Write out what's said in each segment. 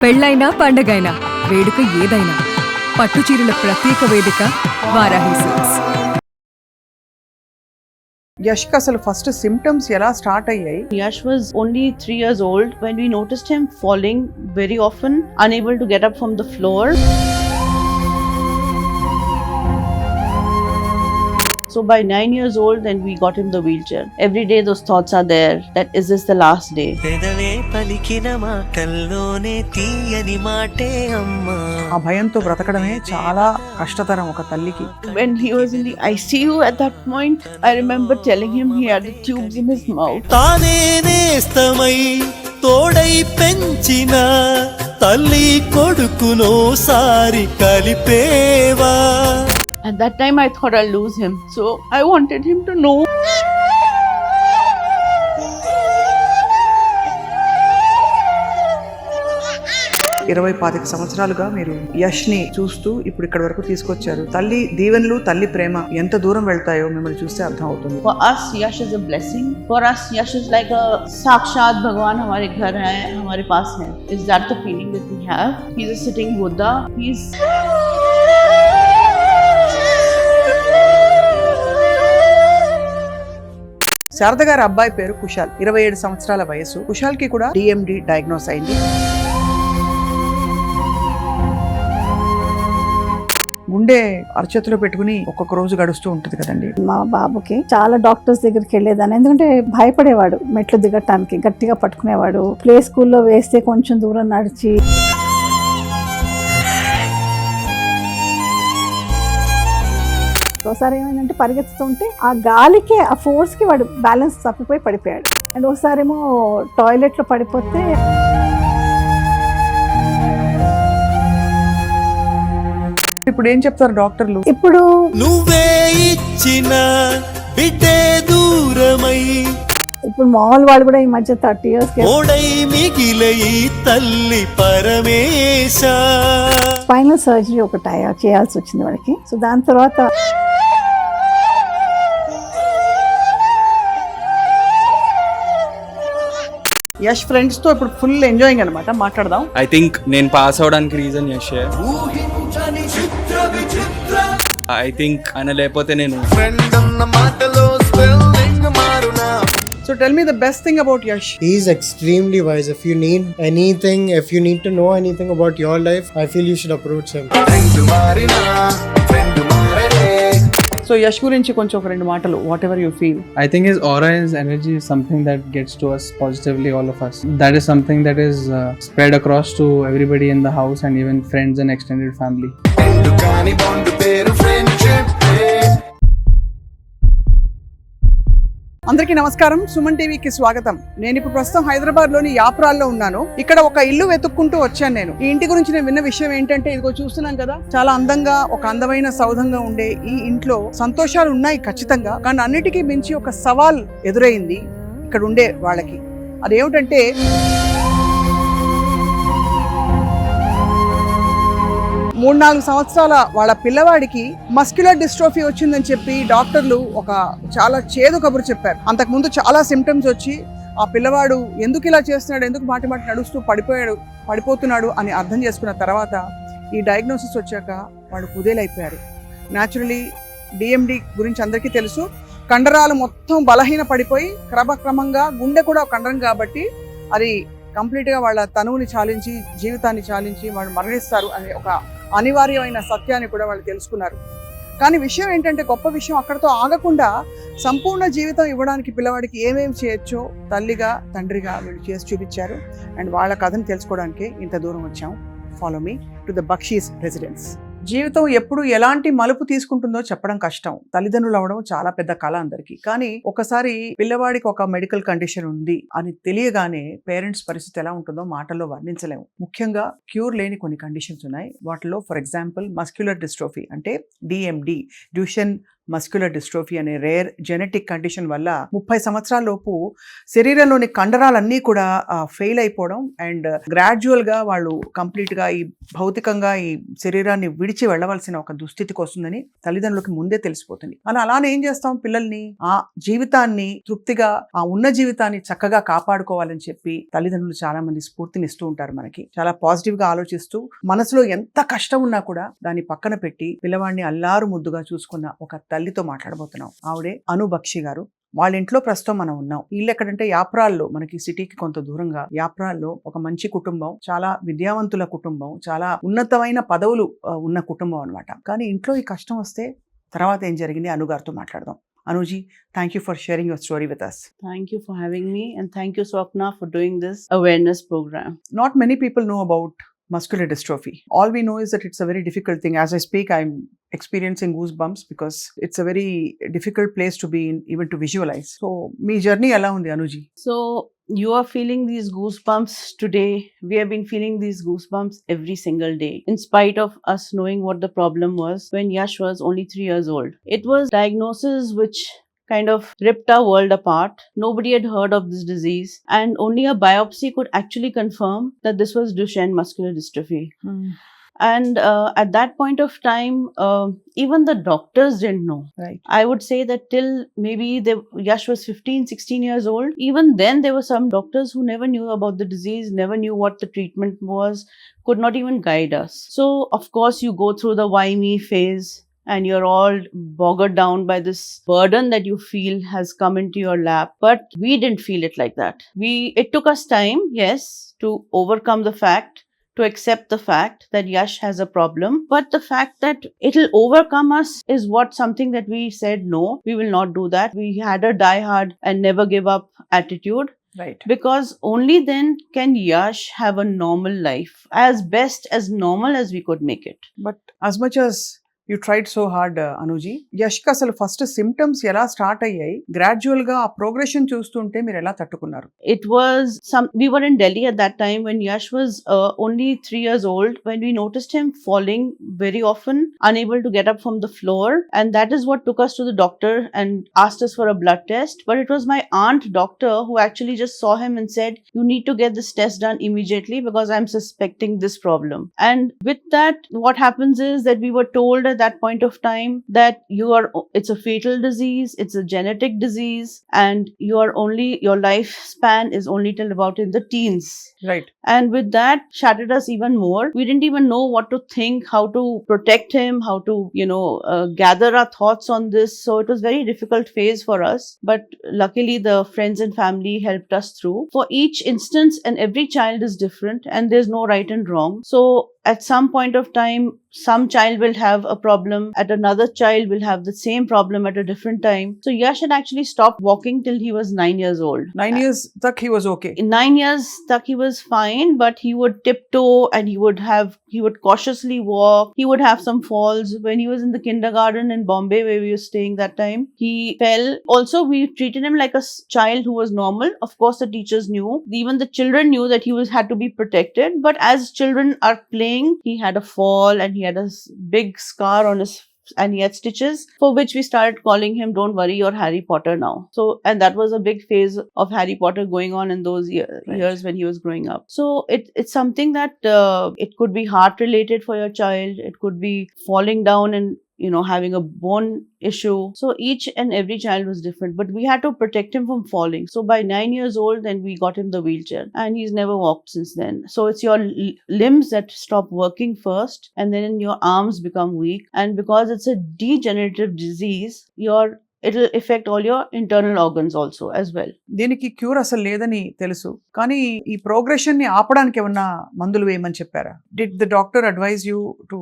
పెళ్ళైనా పండగైనా వేడుక ఏదైనా పట్టుచీరల ప్రత్యేక వేదిక Varahi silks. Yash ka asalu first symptoms ela start ayyayi. Yash was only 3 years old when we noticed him falling very often, unable to get up from the floor. So by 9 years old, then we got him the wheelchair. Every day those thoughts are there that is this the last day? ఆ భయంతో బ్రతకడమే చాలా కష్టతరం ఒక తల్లికి. When he was in the ICU at that point, I remember telling him he had the tubes in his mouth. తానే నేస్తమై తోడై పెంచిన తల్లి కొడుకునో సారి కలిపేవా. At that time I thought I'll lose him. So I wanted him to know. ఇరవై 25 సంవత్సరాలుగా మీరు యష్ ని చూస్తూ ఇప్పుడు ఇక్కడ వరకు తీసుకొచ్చారు. తల్లి దీవెనలు, తల్లి ప్రేమ ఎంత దూరం వెళ్తాయో మిమ్మల్ని చూస్తే అర్థం అవుతుంది. For us, Yash is a blessing. For us, Yash is like a Sakshat Bhagwan हमारे घर है, हमारे पास है. Is that the feeling that we have? He's a sitting Buddha. He's Sharada గారి అబ్బాయి పేరు కుశాల్. 27 సంవత్సరాల వయసు. కుశాల్ కి కూడా DMD డయాగ్నోస్ అయింది. గుండె అరచేతిలో పెట్టుకుని ఒక్కొక్క రోజు గడుస్తూ ఉంటుంది కదండి. మా బాబుకి చాలా డాక్టర్స్ దగ్గరికి వెళ్ళేదాన్ని, ఎందుకంటే భయపడేవాడు. మెట్లు దిగటానికి గట్టిగా పట్టుకునేవాడు. ప్లే స్కూల్లో వేస్తే కొంచెం దూరం నడిచి ఒకసారి ఏమైందంటే పరిగెత్తుతుంటే ఆ గాలికి, ఆ ఫోర్స్ కి వాడు బ్యాలెన్స్ తప్పిపోయి పడిపోయాడు. అండ్ ఒకసారి ఏమో టాయిలెట్ లో పడిపోతే ఇప్పుడు ఏం చెప్తారు డాక్టర్లు? ఇప్పుడు నువ్వే ఇచ్చిన బిడ్డే దూరమై ఇప్పుడు మామూలు వాళ్ళు కూడా ఈ మధ్య 30 years ఓడై మిగిలే ఈ తల్లి పరమేశ. స్పైనల్ సర్జరీ ఒకటి చేయాల్సి వచ్చింది వాడికి. సో దాని తర్వాత యష్ ఫ్రెండ్స్ తో ఇప్పుడు ఫుల్ ఎంజాయింగ్ అన్నమాట. మాట్లాడదాం. ఐ థింక్ నేను పాస్ అవడానికి రీజన్ యష్. ఐ థింక్ ఆయన లేకపోతే నేను. So tell me the best thing about Yash. He is extremely wise. If you need anything, if you need to know anything about your life, I feel you should approach him. So Yash గురించి కొంచెం ఒక రెండు మాటలు, what ever you feel. I think his aura, his energy is something that gets to us positively, all of us. That is something that is spread across to everybody in the house and even friends and extended family. అందరికీ నమస్కారం. సుమన్ టీవీకి స్వాగతం. నేను ఇప్పుడు ప్రస్తుతం హైదరాబాద్ లోని యాప్రాల్లో ఉన్నాను. ఇక్కడ ఒక ఇల్లు వెతుక్కుంటూ వచ్చాను నేను. ఈ ఇంటి గురించి నేను విన్న విషయం ఏంటంటే, ఇదిగో చూస్తున్నాం కదా, చాలా అందంగా ఒక అందమైన సౌధంగా ఉండే ఈ ఇంట్లో సంతోషాలు ఉన్నాయి ఖచ్చితంగా, కానీ అన్నిటికీ మించి ఒక సవాల్ ఎదురైంది ఇక్కడ ఉండే వాళ్ళకి. అదేమిటంటే 3-4 సంవత్సరాల వాళ్ళ పిల్లవాడికి మస్క్యులర్ డిస్ట్రోఫీ వచ్చిందని చెప్పి డాక్టర్లు ఒక చాలా చేదు కబురు చెప్పారు. అంతకుముందు చాలా సిమ్టమ్స్ వచ్చి ఆ పిల్లవాడు ఎందుకు ఇలా చేస్తున్నాడు, ఎందుకు మాటి నడుస్తూ పడిపోతున్నాడు అని అర్థం చేసుకున్న తర్వాత ఈ డయాగ్నోసిస్ వచ్చాక వాళ్ళు కుదేలైపోయారు. న్యాచురలీ DMD గురించి అందరికీ తెలుసు. కండరాలు మొత్తం బలహీన పడిపోయి క్రమక్రమంగా గుండె కూడా ఒక కండరం కాబట్టి అది కంప్లీట్గా వాళ్ళ తనువుని చాలించి, జీవితాన్ని చాలించి వాళ్ళు మరణిస్తారు అనే ఒక అనివార్యమైన సత్యాన్ని కూడా వాళ్ళు తెలుసుకున్నారు. కానీ విషయం ఏంటంటే, గొప్ప విషయం అక్కడతో ఆగకుండా సంపూర్ణ జీవితం ఇవ్వడానికి పిల్లవాడికి ఏమేమి చేయొచ్చో తల్లిగా, తండ్రిగా వీళ్ళు చేసి చూపించారు. అండ్ వాళ్ళ కథను తెలుసుకోవడానికి ఇంత దూరం వచ్చాం. Follow me to the Bakshis residence. జీవితం ఎప్పుడు ఎలాంటి మలుపు తీసుకుంటుందో చెప్పడం కష్టం. తల్లిదండ్రులు అవడం చాలా పెద్ద కళ అందరికీ. కానీ ఒకసారి పిల్లవాడికి ఒక మెడికల్ కండిషన్ ఉంది అని తెలియగానే పేరెంట్స్ పరిస్థితి ఎలా ఉంటుందో మాటల్లో వర్ణించలేము. ముఖ్యంగా క్యూర్ లేని కొన్ని కండిషన్స్ ఉన్నాయి. వాటిలో ఫర్ ఎగ్జాంపుల్ మస్క్యులర్ డిస్ట్రోఫీ అంటే DMD, డ్యూషన్ మస్క్యులర్ డిస్ట్రోఫీ అనే రేర్ జెనెటిక్ కండిషన్ వల్ల 30 సంవత్సరాల లోపు శరీరంలోని కండరాలన్నీ కూడా ఫెయిల్ అయిపోవడం అండ్ గ్రాడ్యువల్ గా వాళ్ళు కంప్లీట్ గా ఈ భౌతికంగా ఈ శరీరాన్ని విడిచి వెళ్ళవలసిన ఒక దుస్థితికి వస్తుందని తల్లిదండ్రులకి ముందే తెలిసిపోతుంది. అలానే ఏం చేస్తాం, పిల్లల్ని ఆ జీవితాన్ని తృప్తిగా ఆ ఉన్న జీవితాన్ని చక్కగా కాపాడుకోవాలని చెప్పి తల్లిదండ్రులు చాలా మంది స్ఫూర్తినిస్తూ ఉంటారు. మనకి చాలా పాజిటివ్ గా ఆలోచిస్తూ మనసులో ఎంత కష్టం ఉన్నా కూడా దాన్ని పక్కన పెట్టి పిల్లవాడిని అల్లారు ముద్దుగా చూసుకున్న ఒక తల్లితో మాట్లాడబోతున్నాం. ఆవిడే అనుబక్షి గారు. వాళ్ళ ఇంట్లో ప్రస్తుతం మనం ఉన్నాం. ఇల్లు ఎక్కడంటే యాప్రాల్లో, మనకి సిటీకి కొంత దూరంగా యాప్రాల్లో ఒక మంచి కుటుంబం, చాలా విద్యావంతుల కుటుంబం, చాలా ఉన్నతమైన పదవులు ఉన్న కుటుంబం అన్నమాట. కానీ ఇంట్లో ఈ కష్టం వస్తే తర్వాత ఏం జరిగింది అనుగారితో మాట్లాడదాం. Anuji, thank you for sharing your story with us. Thank you for having me, and thank you, Swapna, for doing this awareness program. Not many people know about muscular dystrophy. All we know is that it's a very difficult thing. As I speak, I'm experiencing goosebumps because it's a very difficult place to be in, even to visualize. So, me journey ela undi Anuji. So, you are feeling these goosebumps today. We have been feeling these goosebumps every single day, in spite of us knowing what the problem was when Yash was only 3 years old. It was diagnosis which kind of ripped our world apart. Nobody had heard of this disease, and only a biopsy could actually confirm that this was Duchenne muscular dystrophy. And at that point of time, even the doctors didn't know. Right. I would say that till maybe Yash was 15, 16 years old, even then there were some doctors who never knew about the disease, never knew what the treatment was, could not even guide us. So, of course, you go through the why me phase, and you're all bogged down by this burden that you feel has come into your lap. But we didn't feel it like that. It took us time, yes, to overcome the fact, to accept the fact that Yash has a problem. But the fact that it'll overcome us is something that we said, no, we will not do that. We had a die hard and never give up attitude. Right. Because only then can Yash have a normal life, as best as normal as we could make it. But as much as you tried so hard, Anuji, యష్కి అసలు first symptoms ఎలా start అయ్యాయి, gradual గా ఆ progression చూస్తుంటే మీరు ఎలా తట్టుకున్నారు? It was we were in Delhi at that time when Yash was only 3 years old, when we noticed him falling very often, unable to get up from the floor, and that is what took us to the doctor and asked us for a blood test. But it was my aunt doctor who actually just saw him and said, you need to get this test done immediately because I'm suspecting this problem. And with that, what happens is that we were told at that point of time that it's a fatal disease, it's a genetic disease, and your lifespan is only till about in the teens. Right. And with that shattered us even more. We didn't even know what to think, how to protect him, how to gather our thoughts on this. So it was very difficult phase for us, but luckily the friends and family helped us through. For each instance, and every child is different, and there's no right and wrong. So at some point of time, some child will have a problem, at another child will have the same problem at a different time. So Yash had actually stopped walking till he was 9 years old. 9 years tak he was okay. In 9 years tak he was fine, but he would tiptoe and he would cautiously walk. He would have some falls. When he was in the kindergarten in Bombay, where we were staying that time, he fell. Also, we treated him like a child who was normal. Of course, the teachers knew. Even the children knew that he had to be protected. But as children are playing, he had a fall and he had a big scar on his, and he had stitches, for which we started calling him, don't worry, you're Harry Potter now. So, and that was a big phase of Harry Potter going on in those years when he was growing up. So it's something that it could be heart related for your child, it could be falling down and having a bone issue. So each and every child was different, but we had to protect him from falling. So by 9 years old, then we got him the wheelchair, and he's never walked since then. So it's your limbs that stop working first, and then your arms become weak. And because it's a degenerative disease, it'll affect all your internal organs also as well. దీనికి cure అసలు లేదని తెలుసు, కానీ ఈ progression ని ఆపడానికి ఏమన్నా మందులు వేయమని చెప్పారా? Did the doctor advise you to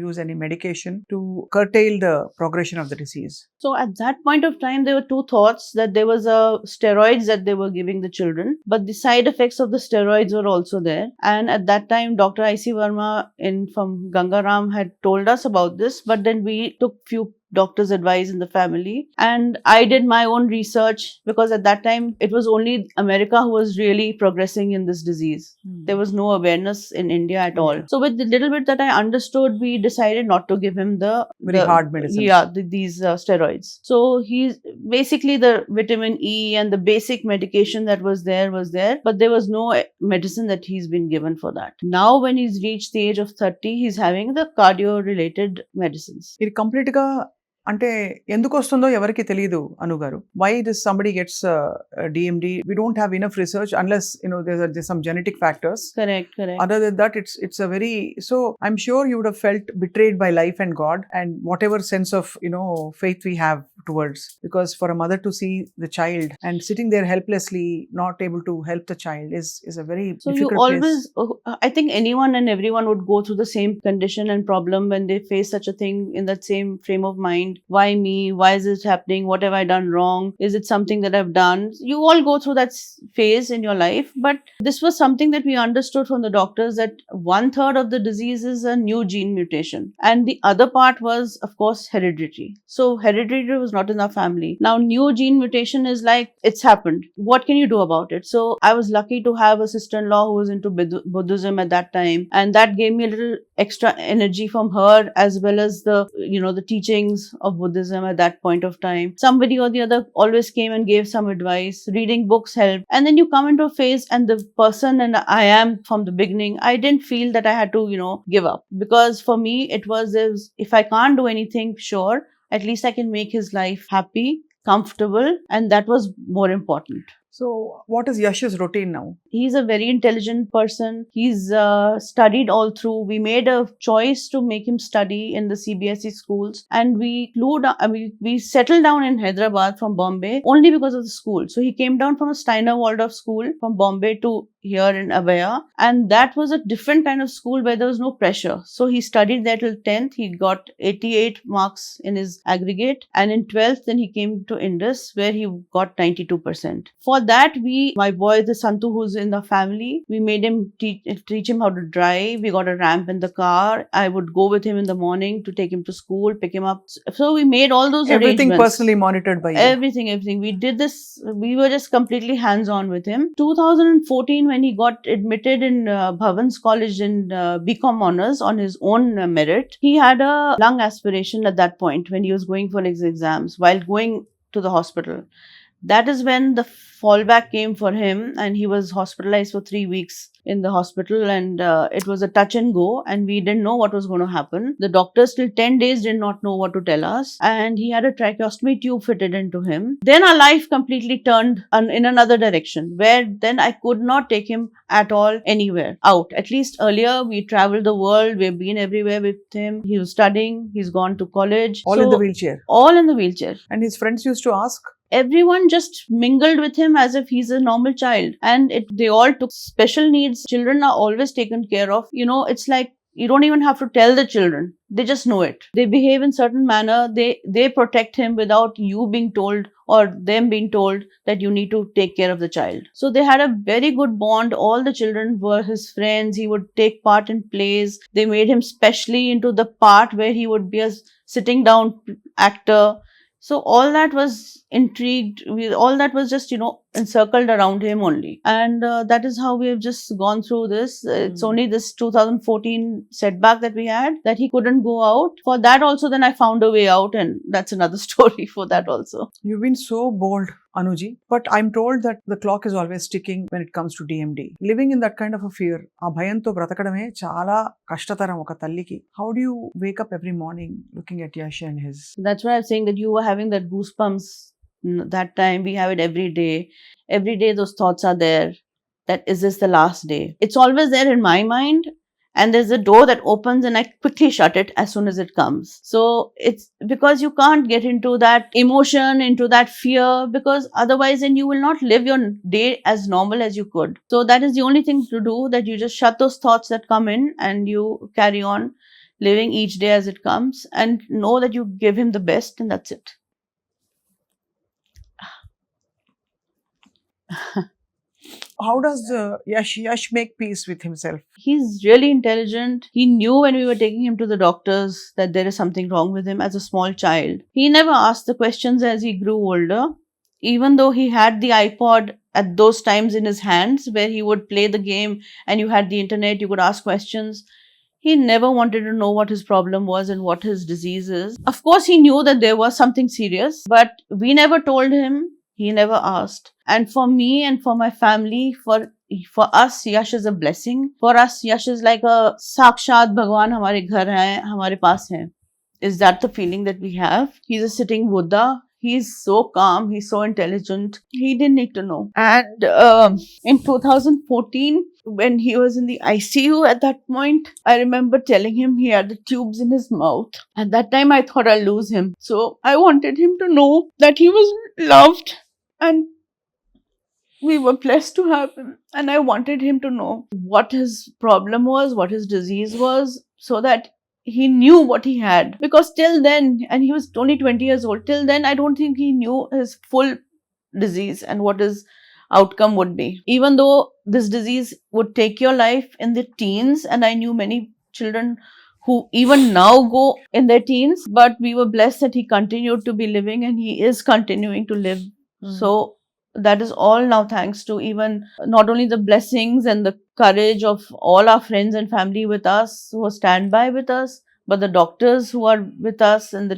use any medication to curtail the progression of the disease? So at that point of time, there were two thoughts, that there was steroids that they were giving the children, but the side effects of the steroids were also there. And at that time, Dr. I.C. Verma from Gangaram had told us about this, but then we took few doctor's advice in the family. And I did my own research because at that time it was only America who was really progressing in this disease. There was no awareness in India at all. Yeah. So with the little bit that I understood, we decided not to give him Very hard medicines. Yeah, these steroids. So he's basically the vitamin E and the basic medication that was there, but there was no medicine that he's been given for that. Now when he's reached the age of 30, he's having the cardio related medicines. ఇది complete గా అంటే ఎందుకు వస్తుందో ఎవరికి తెలియదు అనుగారు. Why this somebody gets DMD? We don't have enough research unless there some genetic factors. Correct. Other than that, it's a very, so I'm sure you would have felt betrayed by life and God and whatever sense of faith we have towards, because for a mother to see the child and sitting there helplessly not able to help the child is a very So you difficult always, place. I think anyone and everyone would go through the same condition and problem when they face such a thing in that same frame of mind. Why me? Why is this happening? What have I done wrong? Is it something that I've done? You all go through that phase in your life, but this was something that we understood from the doctors, that 1/3 of the disease is a new gene mutation, and the other part was, of course, hereditary. So hereditary was not in our family. Now new gene mutation is like, it's happened. What can you do about it? So I was lucky to have a sister-in-law who was into Buddhism at that time, and that gave me a little extra energy from her, as well as the the teachings of Buddhism at that point of time. Somebody or the other always came and gave some advice. Reading books helped. And then you come into a phase, and the person and I am from the beginning, I didn't feel that I had to give up, because for me it was, if I can't do anything, sure, at least I can make his life happy, comfortable, and that was more important. So what is Yash's routine now? He's a very intelligent person. He's studied all through. We made a choice to make him study in the CBSE schools, and we settled down in Hyderabad from Bombay only because of the school. So he came down from a Steiner Waldorf school from Bombay to here in Abaya, and that was a different kind of school where there was no pressure. So he studied there till 10th. He got 88 marks in his aggregate, and in 12th then he came to Indus, where he got 92%. For that, my boy, the Santu, who's in the family, we made him teach him how to drive. We got a ramp in the car. I would go with him in the morning to take him to school, pick him up. So we made all those Everything arrangements. personally monitored by you. Everything. We did this. We were just completely hands-on with him. 2014, when he got admitted in Bhavan's College in BCom Honours on his own merit, he had a lung aspiration at that point when he was going for his exams while going to the hospital. That is when the fallback came for him, and he was hospitalized for 3 weeks in the hospital, and it was a touch and go, and we didn't know what was going to happen. The doctors till 10 days did not know what to tell us, and he had a tracheostomy tube fitted into him. Then our life completely turned in another direction, where then I could not take him at all anywhere out. At least earlier we traveled the world, we've been everywhere with him. He was studying, he's gone to college. All in the wheelchair. All in the wheelchair. And his friends used to ask, everyone just mingled with him as if he's a normal child, and they all took special needs. Children are always taken care of. It's like you don't even have to tell the children, they just know it. They behave in certain manner. They protect him without you being told or them being told that you need to take care of the child. So they had a very good bond. All the children were his friends. He would take part in plays. They made him specially into the part where he would be a sitting down actor. So all that was intrigued. All that was just, encircled around him only. And that is how we have just gone through this. It's only this 2014 setback that we had, that he couldn't go out. For that also, then I found a way out, and that's another story for that also. You've been so bold, Anuji, but I'm told that the clock is always ticking when it comes to DMD. Living in that kind of a fear, ఆ భయంతో బ్రతకడమే చాలా కష్టతరం ఒక తల్లికి. How do you wake up every morning looking at Yash and his? That's why I'm saying that you were having that goosebumps that time. We have it every day. Every day those thoughts are there, that is this the last day? It's always there in my mind, and there's a door that opens and I quickly shut it as soon as it comes. So it's because you can't get into that emotion, into that fear, because otherwise then you will not live your day as normal as you could. So that is the only thing to do, that you just shut those thoughts that come in and you carry on living each day as it comes, and know that you give him the best, and that's it. How does Yash make peace with himself? He's really intelligent. He knew when we were taking him to the doctors that there is something wrong with him as a small child. He never asked the questions as he grew older. Even though he had the iPod at those times in his hands where he would play the game and you had the internet, you could ask questions. He never wanted to know what his problem was and what his disease is. Of course, he knew that there was something serious, but we never told him. He never asked. And for me and for my family, for us, Yash is a blessing. For us, Yash is like a Sakshat Bhagwan hamare ghar hai, hamare paas hai. Is that the feeling that we have? He's a sitting Buddha. He's so calm. He's so intelligent. He didn't need to know. And in 2014, when he was in the ICU at that point, I remember telling him he had the tubes in his mouth. At that time, I thought I'll lose him. So I wanted him to know that he was loved and we were blessed to have him. And I wanted him to know what his problem was, what his disease was, so that he knew what he had. Because till then, and he was only 20 years old, till then I don't think he knew his full disease and what his outcome would be. Even though this disease would take your life in the teens, and I knew many children who even now go in their teens, but we were blessed that he continued to be living and he is continuing to live. So that is all now thanks to even not only the blessings and the courage of all our friends and family with us who stand by with us, but the doctors who are with us and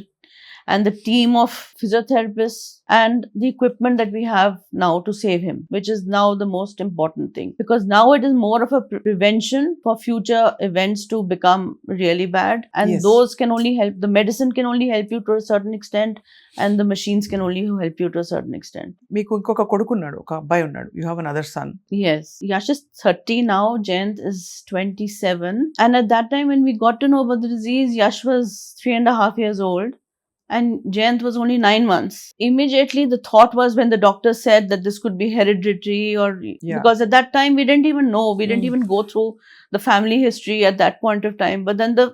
the team of physiotherapists and the equipment that we have now to save him, which is now the most important thing. Because now it is more of a prevention for future events to become really bad. And Yes. those can only help, the medicine can only help you to a certain extent, and the machines can only help you to a certain extent. మీకు ఇంకొక కొడుకున్నాడు, ఒక అబ్బాయి ఉన్నాడు. You have another son. Yes. Yash is 30 now, Jayant is 27. And at that time when we got to know about the disease, Yash was 3.5 years old. And Jayant was only 9 months. Immediately, the thought was when the doctor said that this could be hereditary, or because at that time we didn't even know, we didn't even go through the family history at that point of time. But then the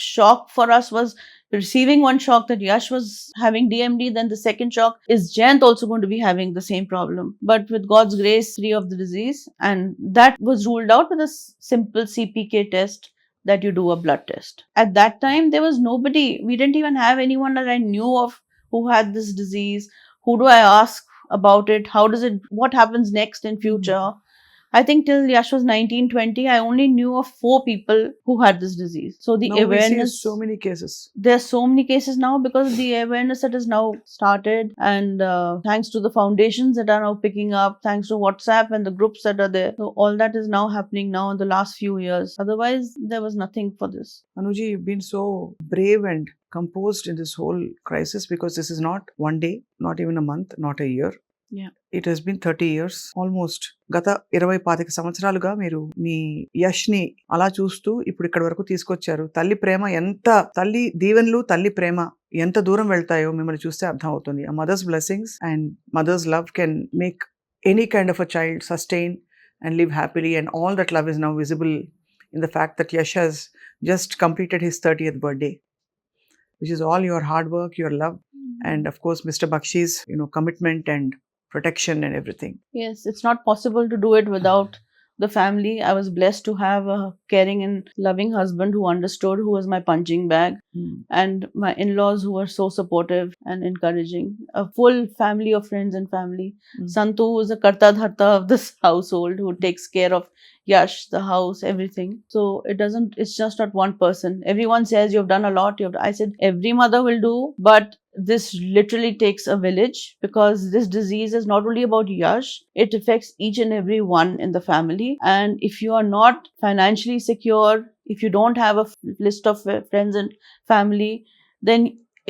shock for us was receiving one shock that Yash was having DMD. Then the second shock is Jayant also going to be having the same problem, but with God's grace, free of the disease. And that was ruled out with a simple CPK test, that you do a blood test. At that time, there was nobody. We didn't even have anyone that I knew of who had this disease. Who do I ask about it? How does it, what happens next in future? I think till Yash was 19, 20, I only knew of 4 people who had this disease. So the Now awareness, we see so many cases. there are so many cases now because of the awareness that has now started, and thanks to the foundations that are now picking up, thanks to WhatsApp and the groups that are there. So all that is now happening now in the last few years. Otherwise, there was nothing for this. Anuji, you've been so brave and composed in this whole crisis, because this is not one day, not even a month, not a year. Yeah. It has been 30 years almost. గత 20-25 సంవత్సరాలుగా మీరు మీ యష్ని అలా చూస్తూ ఇప్పుడు ఇక్కడ వరకు తీసుకొచ్చారు. తల్లి ప్రేమ ఎంత, తల్లి దీవెనలు, తల్లి ప్రేమ ఎంత దూరం వెళ్తాయో మిమ్మల్ని చూస్తే అర్థం అవుతుంది. A mother's blessings and mother's love can make any kind of a child sustain and live happily, and all that love is now visible in the fact that Yash has just completed his 30th birthday, which is all your hard work, your love, and of course Mr. Bakshi's commitment and protection and everything. Yes, it's not possible to do it without the family. I was blessed to have a caring and loving husband who understood, who was my punching bag, and my in-laws who were so supportive and encouraging. A full family of friends and family. Santu is a karta dharta of this household who takes care of Yash, the house, everything. So it's just not one person. Everyone says you've done a lot. I said every mother will do, but this literally takes a village, because this disease is not only about Yash, it affects each and every one in the family. And if you are not financially secure, if you don't have a list of friends and family, then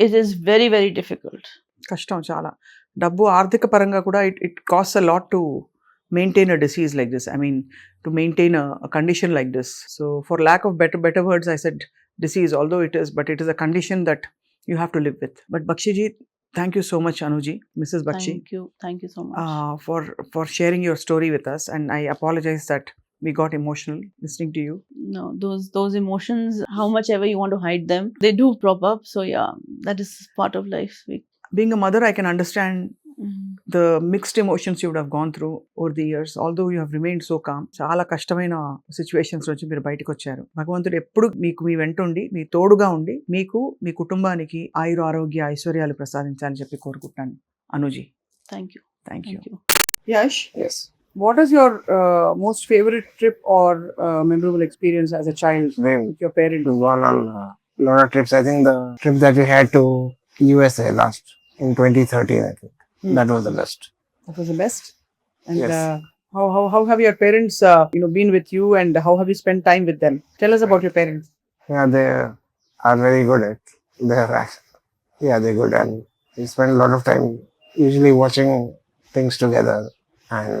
it is very, very difficult. కష్టం చాలా. డబ్బు ఆర్థిక పరంగా కూడా it costs a lot to maintain a disease like this. I mean, to maintain a condition like this. So for lack of better words, I said disease, although it is, but it is a condition that you have to live with. But Bakshiji, thank you so much, Anuji, Mrs. Bakshi. Thank you so much for sharing your story with us. And I apologize that we got emotional listening to you. No, those emotions, how much ever you want to hide them, they do prop up. So yeah, that is part of life. Being a mother, I can understand the mixed emotions you would have gone through over the years, although you have remained so calm. చాలా కష్టమైన situations నుంచి మీరు బయటకు వచ్చారు. భగవంతుడు ఎప్పుడు మీకు మీ వెంట ఉండి మీ తోడుగా ఉండి మీకు మీ కుటుంబానికి ఆయుర ఆరోగ్య ఐశ్వర్యాలు ప్రసాదించాలని చెప్పి కోరుకుంటున్నాను. అనుజీ, Thank you. Thank you. Thank you. Yash, Yes. what is your most favorite trip or memorable experience as a child with your parents? We've gone on a lot of trips. I think the trip that we had to USA last in 2013, I think that was the best. That was the best. And Yes. how have your parents been with you, and how have you spent time with them? Tell us about your parents. Yeah, they are very good at their action. Yeah, they're good, and we spend a lot of time usually watching things together, and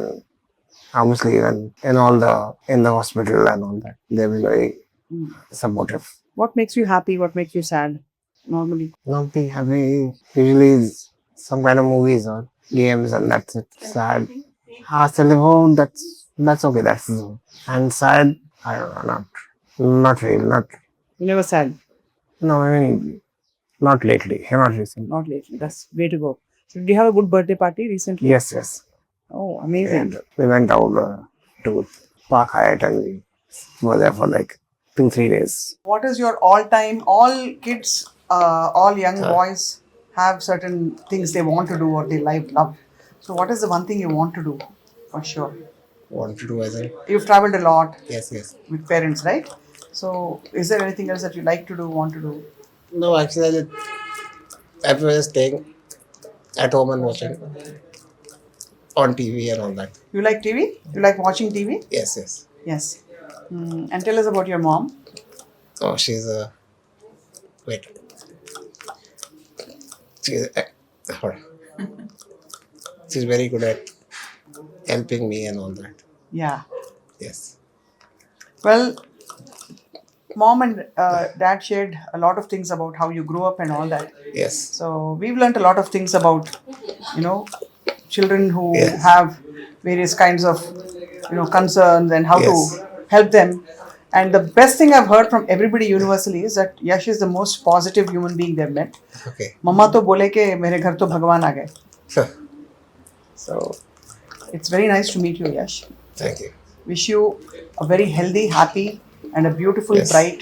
obviously even in the hospital and all that, they've been very supportive. What makes you happy? What makes you sad? Normally, Not be happy. Usually some kind of movies or games, and that's it. Sad. Telephone, that's okay. That's and sad. I don't know. Not really. Not you never sad. no. I mean, not lately. Not recently. Not lately. That's way to go. So did you have a good birthday party recently? Yes. Oh, amazing. And we went out to Park Hyatt, and we were there for like 2-3 days. What is your all-time? All kids, all young boys have certain things they want to do or they love. So what is the one thing you want to do for sure? Want to do as well? You've traveled a lot Yes. with parents, right? So is there anything else that you like to do, want to do? No, actually, I prefer staying at home and watching on TV and all that. You like TV? You like watching TV? Yes. Yes. And tell us about your mom. Oh, she's a wait. Hold on. She's very good at helping me and all that. Yeah. Yes. Well, mom and dad shared a lot of things about how you grew up and all that. Yes. So we've learnt a lot of things about, children who Yes. have various kinds of, concerns and how Yes. to help them. And the best thing I've heard from everybody universally is that Yash is the most positive human being they've met. Okay. Mama to bole ke mere ghar to Bhagwan aa gaye. Sure. So it's very nice to meet you, Yash. Thank you. Wish you a very healthy, happy and a beautiful, Yes. bright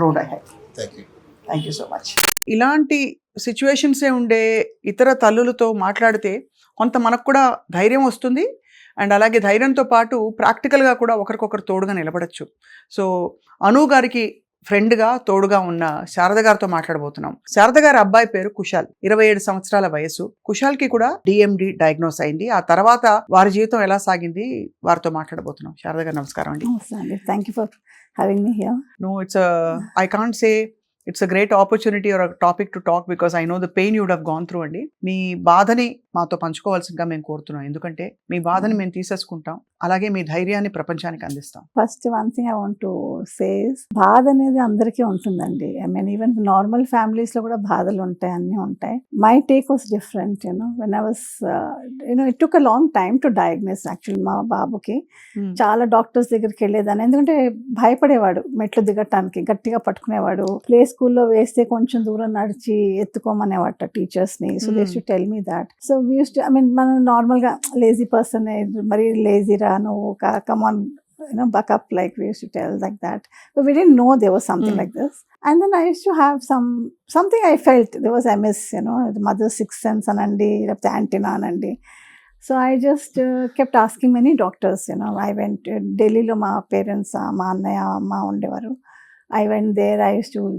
road ahead. Thank you. Thank you so much. ఇలాంటి సిచ్యువేషన్సే ఉండే ఇతర తల్లులతో మాట్లాడితే కొంత మనకు కూడా ధైర్యం వస్తుంది. And అలాగే ధైర్యంతో పాటు ప్రాక్టికల్గా కూడా ఒకరికొకరు తోడుగా నిలబడచ్చు. సో అను గారికి ఫ్రెండ్గా తోడుగా ఉన్న శారద గారితో మాట్లాడబోతున్నాం. శారద గారి అబ్బాయి పేరు కుశాల్, 27 సంవత్సరాల వయసు. కుశాల్కి కూడా DMD డయాగ్నోస్ అయింది. ఆ తర్వాత వారి జీవితం ఎలా సాగింది వారితో మాట్లాడబోతున్నాం. శారద గారు నమస్కారం అండి. Thank you for having me here. No, I can't say it's a great opportunity or a topic to talk because I know the pain you would have gone through అండి. మీ బాధని మాతో పంచుకోవాల్సిందిగా మేము కోరుతున్నాం. ఎందుకంటే మీ బాధని మేము తీసేసుకుంటాం, అలాగే మీ ధైర్యాన్ని ప్రపంచానికి అందిస్తాం. First one thing I want to say బాధ అనేది అందరికీ ఉంటుందండి. I mean even normal families లో కూడా బాధలు ఉంటాయి, అన్నీ ఉంటాయి. My take was different. When I was it took a long time to diagnose. Actually మా బాబుకి చాలా డాక్టర్స్ దగ్గరికి వెళ్ళేదాన్ని, ఎందుకంటే భయపడేవాడు. మెట్లు దిగటానికి గట్టిగా పట్టుకునేవాడు. ప్లే స్కూల్లో వేస్తే కొంచెం దూరం నడిచి ఎత్తుకోమనేవాట టీచర్స్ ని. So they to tell me that. So we use to, I mean మనం నార్మల్ గా లేజీ పర్సన్, మరి లేజీరా నువ్వు, come on, buck up, like we used to tell like that. But we didn't know there was something like this. And then I used to have something I felt there was MS, the mother's sixth sense anandi, the antenna anandi. So I just kept asking many doctors. I went to Delhi lo ma parents, ma annaya amma undevaru. I went there.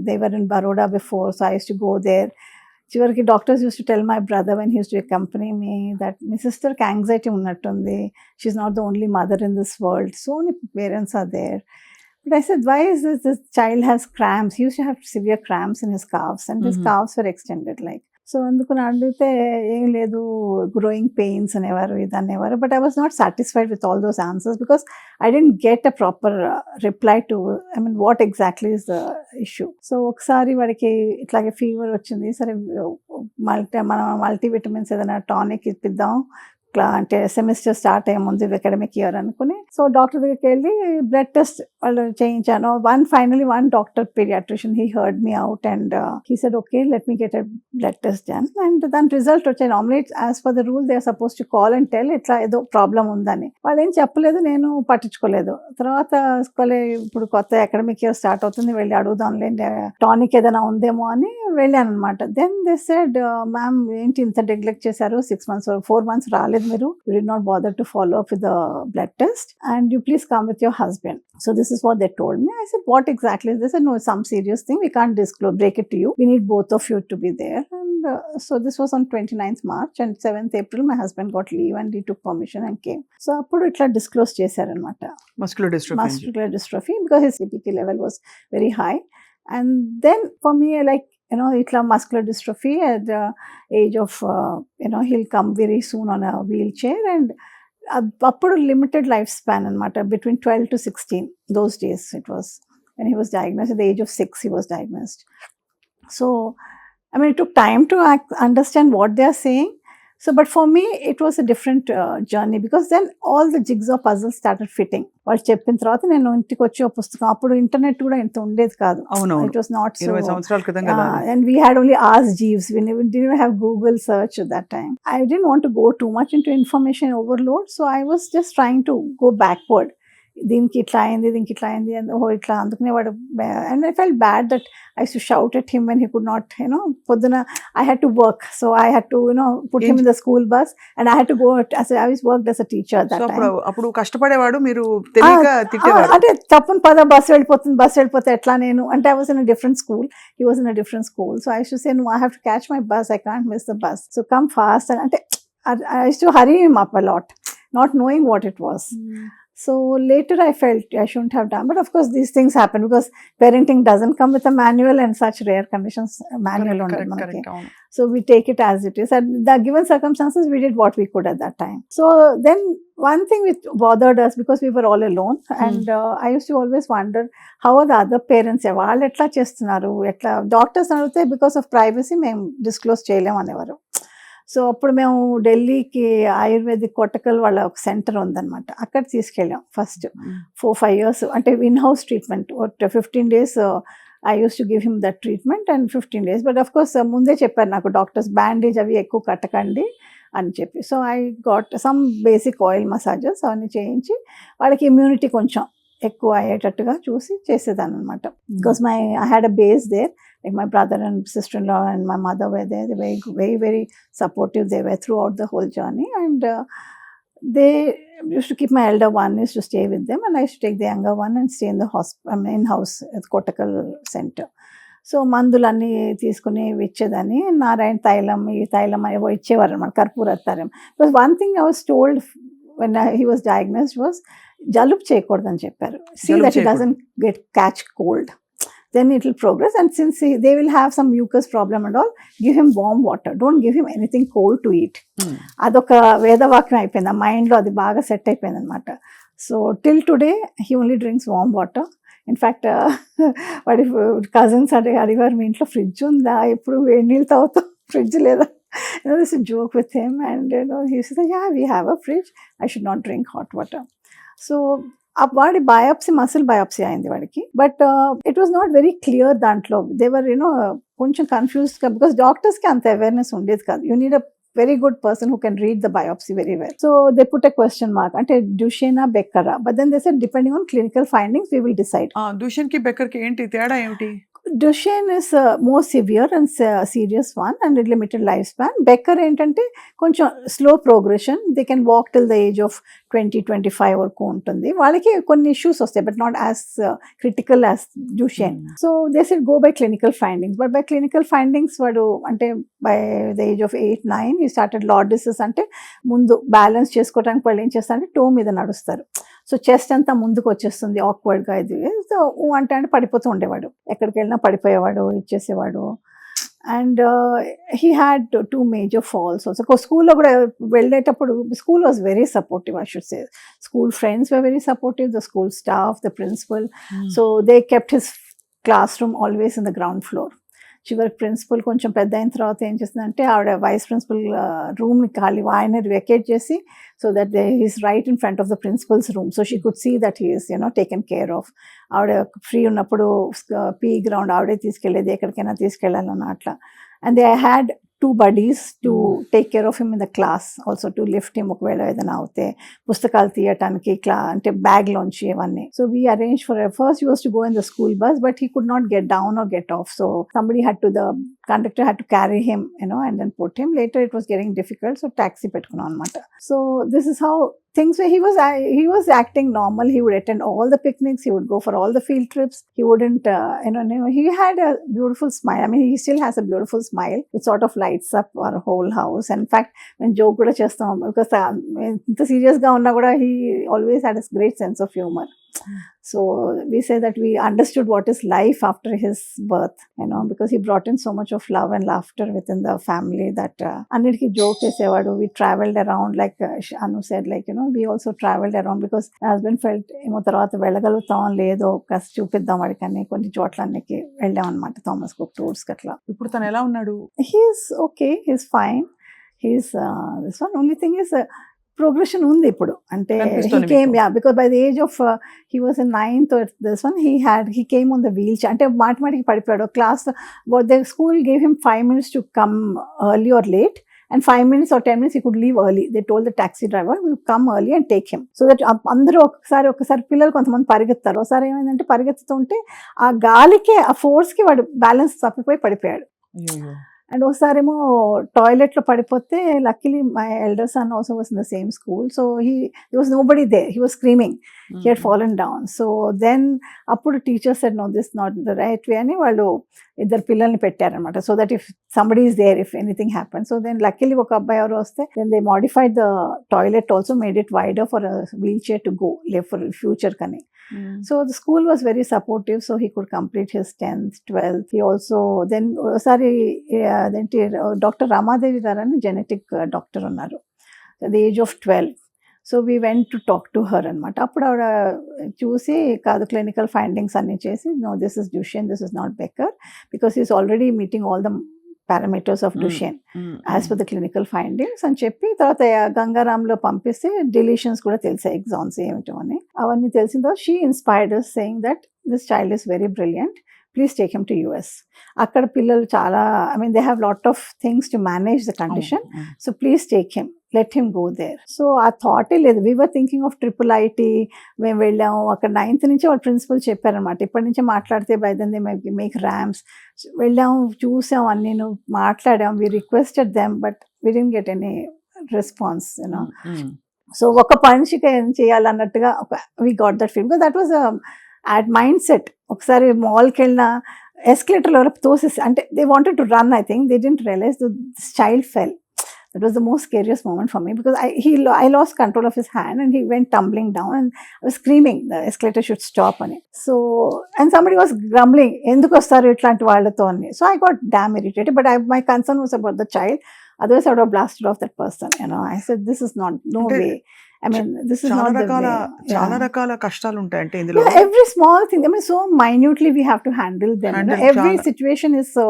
They were in Baroda before, so I used to go there. చివరికి doctors use to tell my brother when he use to accompany me that me సిస్టర్కి anxiety ఉన్నట్టుంది, she's not the only mother in this world, so many parents are there. But I said, why is this child has cramps? He used to have severe cramps in his calves, and his calves were extended like. So అందుకు అడిగితే ఏం లేదు, growing pains అనేవారు, ఇది అనేవారు. But I was not satisfied with all those answers because I didn't get a proper reply to, I mean what exactly is the issue. So ఒకసారి వాడికి ఇట్లాగే ఫీవర్ వచ్చింది. సరే మనం మల్టీవిటమిన్స్ ఏదైనా టానిక్ ఇప్పిద్దాం, అంటే సెమిస్టర్ స్టార్ట్ అయ్యే ముందు అకాడమిక్ ఇయర్ అనుకుని సో డాక్టర్ దగ్గరికి వెళ్ళి బ్లడ్ టెస్ట్ వాళ్ళు చేయించాను. One doctor pediatrician, he heard me out and he said, okay, let me get a blood test done. And then result వచ్చాయి. Normally as per the rule they are supposed to call and tell ఇట్లా ఏదో problem ఉందని. వాళ్ళు ఏం చెప్పలేదు, నేను పట్టించుకోలేదు. తర్వాత ఇప్పుడు కొత్త అకాడమిక్ ఇయర్ స్టార్ట్ అవుతుంది, వెళ్ళి అడుగుదాంలే టానిక్ ఏదైనా ఉందేమో అని వెళ్ళాను అనమాట. దెన్ దే సెడ్, మ్యామ్ ఏంటి ఇంత నెగ్లెక్ట్ చేశారు, 6 months or 4 months రాలేదు మీరు, you did not bother to follow up with the blood test and you please come with your husband. So this is what they told me. I said, what exactly is this? They said, no, it's some serious thing, we can't disclose, break it to you, we need both of you to be there. And so this was on 29th March and 7th April my husband got leave and he took permission and came. So appudu itla disclose చేశారనమాట muscular dystrophy because his CPK level was very high. And then for me, like, itla muscular dystrophy at the age of he'll come very soon on a wheelchair, and appudu limited lifespan anamata, between 12 to 16 those days it was when he was diagnosed. At the age of 6 he was diagnosed. So I mean, it took time to understand what they are saying. So but for me it was a different journey, because then all the jigsaw puzzles started fitting. వాళ్ళు చెప్పిన తర్వాత నేను ఇంటికి వచ్చి ఒక పుస్తకం, అప్పుడు internet కూడా ఇంత ఉండేది కాదు. It was not so 20 సంవత్సరాల క్రితం కదా. And we had only Ask Jeeves, we didn't have Google search at that time. I didn't want to go too much into information overload, so I was just trying to go backward. దీనికి ఇట్లా అయింది, దీనికి ఇట్లా అయింది, ఇట్లా అందుకనే వాడు. And I felt bad that I used to shout at him when he could not, పొద్దున I had to work, so I had to put him in the school bus and I had to go I was worked as a teacher at that time. అప్పుడు కష్టపడేవాడు, మీరు తెలియక తిట్టేవారు. అంటే తప్పని పద bus వెళ్ళిపోతే ఎట్లా నేను, అంటే I was in a different school, he was in a different school, so I used to say, no, I have to catch my bus, I can't miss the bus, so come fast. And అంటే I used to hurry him up a lot, not knowing what it was. So later I felt I shouldn't have done, but of course these things happen because parenting doesn't come with a manual, and such rare conditions manual ఉండదు మనకి. So we take it as it is, and the given circumstances we did what we could at that time. So then one thing which bothered us, because we were all alone, and I used to always wonder how are the other parents, వాళ్ళు ఎట్లా చేస్తున్నారు, ఎట్లా doctors అడిగితే because of privacy మేము disclose చేయలేము అనేవారు. So అప్పుడు మేము ఢిల్లీకి ఆయుర్వేదిక్ కొట్టకల్ వాళ్ళ ఒక సెంటర్ ఉందన్నమాట, అక్కడ తీసుకెళ్ళాం ఫస్ట్ 4-5 years, అంటే in house treatment. 15 days I used to give him that treatment, and 15 days, but of course ముందే చెప్పారు నాకు డాక్టర్స్, బ్యాండేజ్ అవి ఎక్కువ కట్టకండి అని చెప్పి. So I got some basic oil massages అవన్నీ చేయించి వాళ్ళకి ఇమ్యూనిటీ కొంచెం ఎక్కువ అయ్యేటట్టుగా చూసి చేసేదాన్ని అనమాట. Because I had a base there, like my brother and sister-in-law and my mother were there. They were very, very supportive. They were throughout the whole journey, and they used to keep my elder one used to stay with them, and I used to take the younger one and stay in the in-house at Kottakkal Center. So మందులన్నీ తీసుకుని ఇచ్చేదాన్ని. నారాయణ తైలం, ఈ తైలం ఏవో ఇచ్చేవారు అనమాట, కర్పూరత్తారం. Because one thing I was told when he was diagnosed was జలుబు చేయకూడదని చెప్పారు. See that he doesn't catch cold, then it will progress, and since they will have some mucus problem and all, give him warm water, don't give him anything cold to eat. అదొక వేదవాక్యం అయిపోయింది ఆ మైండ్లో, అది బాగా set అయిపోయింది అనమాట. So till today he only drinks warm water. In fact వాడి cousins అడిగారు, మీ ఇంట్లో ఫ్రిడ్జ్ ఉందా, ఎప్పుడు వేడి నీళ్ళు తాగుతాం, ఫ్రిడ్జ్ లేదా. This is a joke with him, and he said, yeah, we have a fridge, I should not drink hot water. So వాడి బయాప్సీ, మసిల్ బయాప్సీ అయింది వాడికి, but it was not very clear. దాంట్లో దేవర్ కొంచెం కన్ఫ్యూజ్డ్గా, because డాక్టర్స్కి అంత awareness ఉండేది కాదు. You need a very good person who can read the biopsy very well. So they put a question mark, ante Duchenne Becker, but then they said depending on clinical findings we will decide. Duchenne ki Becker ki enti teda emti? Duchenne is more severe and serious one, and limited lifespan. Becker ఏంటంటే కొంచెం slow progression, they can walk till the age of 20-25 వరకు ఉంటుంది. వాళ్ళకి కొన్ని issues వస్తాయి, but not as critical as Duchenne. So they said go by clinical findings, but by clinical findings వాడు అంటే by the age of 8-9 ఈ started లార్డిసెస్. అంటే ముందు బ్యాలెన్స్ చేసుకోవడానికి వాళ్ళు ఏం చేస్తారంటే టో మీద నడుస్తారు. సో చెస్ట్ అంతా ముందుకు వచ్చేస్తుంది ఆక్వర్డ్గా. ఇది సో అంటే పడిపోతూ ఉండేవాడు, ఎక్కడికి వెళ్ళినా పడిపోయేవాడు, ఇచ్చేసేవాడు. And he had 2 major falls also. స్కూల్లో కూడా వెళ్ళేటప్పుడు school was very supportive, I should say. School friends were very supportive, the school staff, the principal. So they kept his classroom always in the ground floor. చివరికి principal కొంచెం పెద్ద అయిన తర్వాత ఏం చేసిందంటే ఆవిడ వైస్ ప్రిన్సిపల్ రూమ్ని ఖాళీ ఆయన వెకేట్ చేసి so that is right in front of the principal's room so she could see that he's taken care of. ఆవిడ ఫ్రీ ఉన్నప్పుడు పీ గ్రౌండ్ ఆవిడే తీసుకెళ్ళేది, ఎక్కడికైనా తీసుకెళ్ళాలన్న అట్లా. And they had 2 buddies to take care of him in the class, also to lift him ఒకవేళ ఏదైనా అవుతే పుస్తకాలు తీయటానికి అంటే బ్యాగ్ లోంచి ఇవన్నీ. So we arranged for first he was to go in the school bus but he could not get down or get off, so the conductor had to carry him and then put him. Later it was getting difficult, so taxi పెట్టుకున్నాం అన్నమాట. So this is how things were. He was acting normal. He would attend all the picnics, he would go for all the field trips. He wouldn't he had a beautiful smile. I mean, he still has a beautiful smile. It sort of lights up our whole house. In fact, when joke kuda chestam because inta serious ga unna kuda he always had a great sense of humor. So we say that we understood what is life after his birth, because he brought in so much of love and laughter within the family that annitiki joke chesevadu. We traveled around, like Anu said, like we also traveled around because my husband felt emo tarvata velagalutam ledo kas chupiddam adikani konni chotlaniki vellam annamata Thomas Cook tours katla. ఇప్పుడు తను ఎలా ఉన్నాడు? He's okay, he's fine. He's this one only thing is progression ఉంది ఇప్పుడు అంటే he came because by the age of he was in 9th or this one he came on the wheelchair అంటే మాటిమాటికి పడిపోయాడు class. but the school gave him 5 minutes to come early or late and 5 minutes or 10 minutes he could leave early. They told the taxi driver we come early and take him, so that అందరూ ఒకసారి పిల్లలు కొంతమంది పరిగెత్తారు. ఒకసారి ఏమైందంటే పరిగెత్తుతుంటే ఆ గాలికి ఆ ఫోర్స్కి వాడు బ్యాలెన్స్ తప్పిపోయి పడిపోయాడు. అండ్ ఒకసారేమో టాయిలెట్లో పడిపోతే luckily my elder son also was in the same school, so there was nobody there, he was screaming, he had fallen down. So then అప్పుడు teacher said no, this is not the right way అని వాళ్ళు ఇద్దరు పిల్లల్ని పెట్టారనమాట, so that if somebody is there if anything happens. So then luckily ఒక అబ్బాయి ఎవరు వస్తే then they modified the toilet also, made it wider for a wheelchair to go live for future kani. So the school was very supportive, so he could complete his 10th 12th. He also then Dr. Ramadevi garani genetic doctor unnaru at the age of 12. So we went to talk to her anamata. Appudu avada chusi kaadu clinical findings anni chesi no, this is Duchenne, this is not Becker, because he is already meeting all the parameters of Duchenne as per the clinical findings అని చెప్పి తర్వాత గంగారాంలో పంపిస్తే deletions కూడా తెలిసాయి, exams ఏమిటో అని అవన్నీ తెలిసిన తర్వాత she inspired us saying that this child is very brilliant, please take him to US. అక్కడ పిల్లలు చాలా they have lot of things to manage the condition, so please take him, let him go there. So ఆ థాటే లేదు. we were thinking of IIIT. మేము వెళ్ళాము అక్కడ 9th నుంచి వాళ్ళ ప్రిన్సిపల్ చెప్పారనమాట, ఇప్పటి నుంచే మాట్లాడితే by then they make ramps. వెళ్ళాము, చూసాం, అన్ని మాట్లాడాం, we requested them but we didn't get any response, so ఒక పనిషిక ఏం చేయాలన్నట్టుగా we got that feeling because that was at mindset. ఒకసారి మాల్కి వెళ్ళిన ఎస్కలేటర్లో తోసేసి అంటే they wanted to run, I think they didn't realize that this child fell. That was the most scariest moment for me because I lost control of his hand and he went tumbling down and I was screaming the escalator should stop on it. So and somebody was grumbling enduku vastaru itlanti vallato ani. So I got damn irritated, but my concern was about the child, otherwise I would have blasted off that person. I said this is not, no way. This is not the way. చాలా రకాల కష్టాలు ఉంటాయి అంటే ఇందులో. Every small thing, so minutely we have to handle them. Every situation is so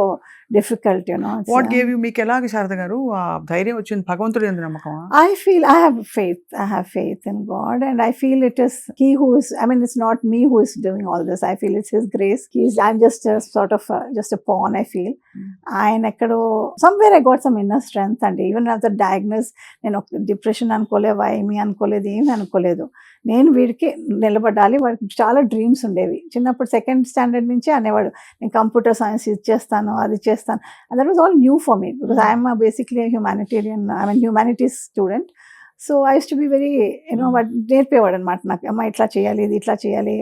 difficult, What gave you, మీకు ఎలాగ శారద గారు ఆ ధైర్యం వచ్చింది? భగవంతుడి యందు నమ్మకమా? I feel I have faith in God, and I feel it is he who is, it's not me who is doing all this. I feel it's his grace. I'm just a sort of just a pawn, I feel. And ekkado somewhere I got some inner strength, and even after diagnosis నేను depression అనుకోలేదు, వైమి అనుకోలేదు, ఏమి అనుకోలేదు. నేను వీడికి నిలబడాలి, వాడికి చాలా డ్రీమ్స్ ఉండేవి. చిన్నప్పుడు 2nd standard నుంచి అనేవాడు నేను కంప్యూటర్ సైన్స్ ఇది చేస్తాను, అది చేస్తాను. And that was all new for me because I am basically a humanitarian, humanities student. So I used to be very, నేర్పేవాడు అనమాట నాకు, అమ్మ ఇట్లా చేయాలి, ఇది ఇట్లా చేయాలి,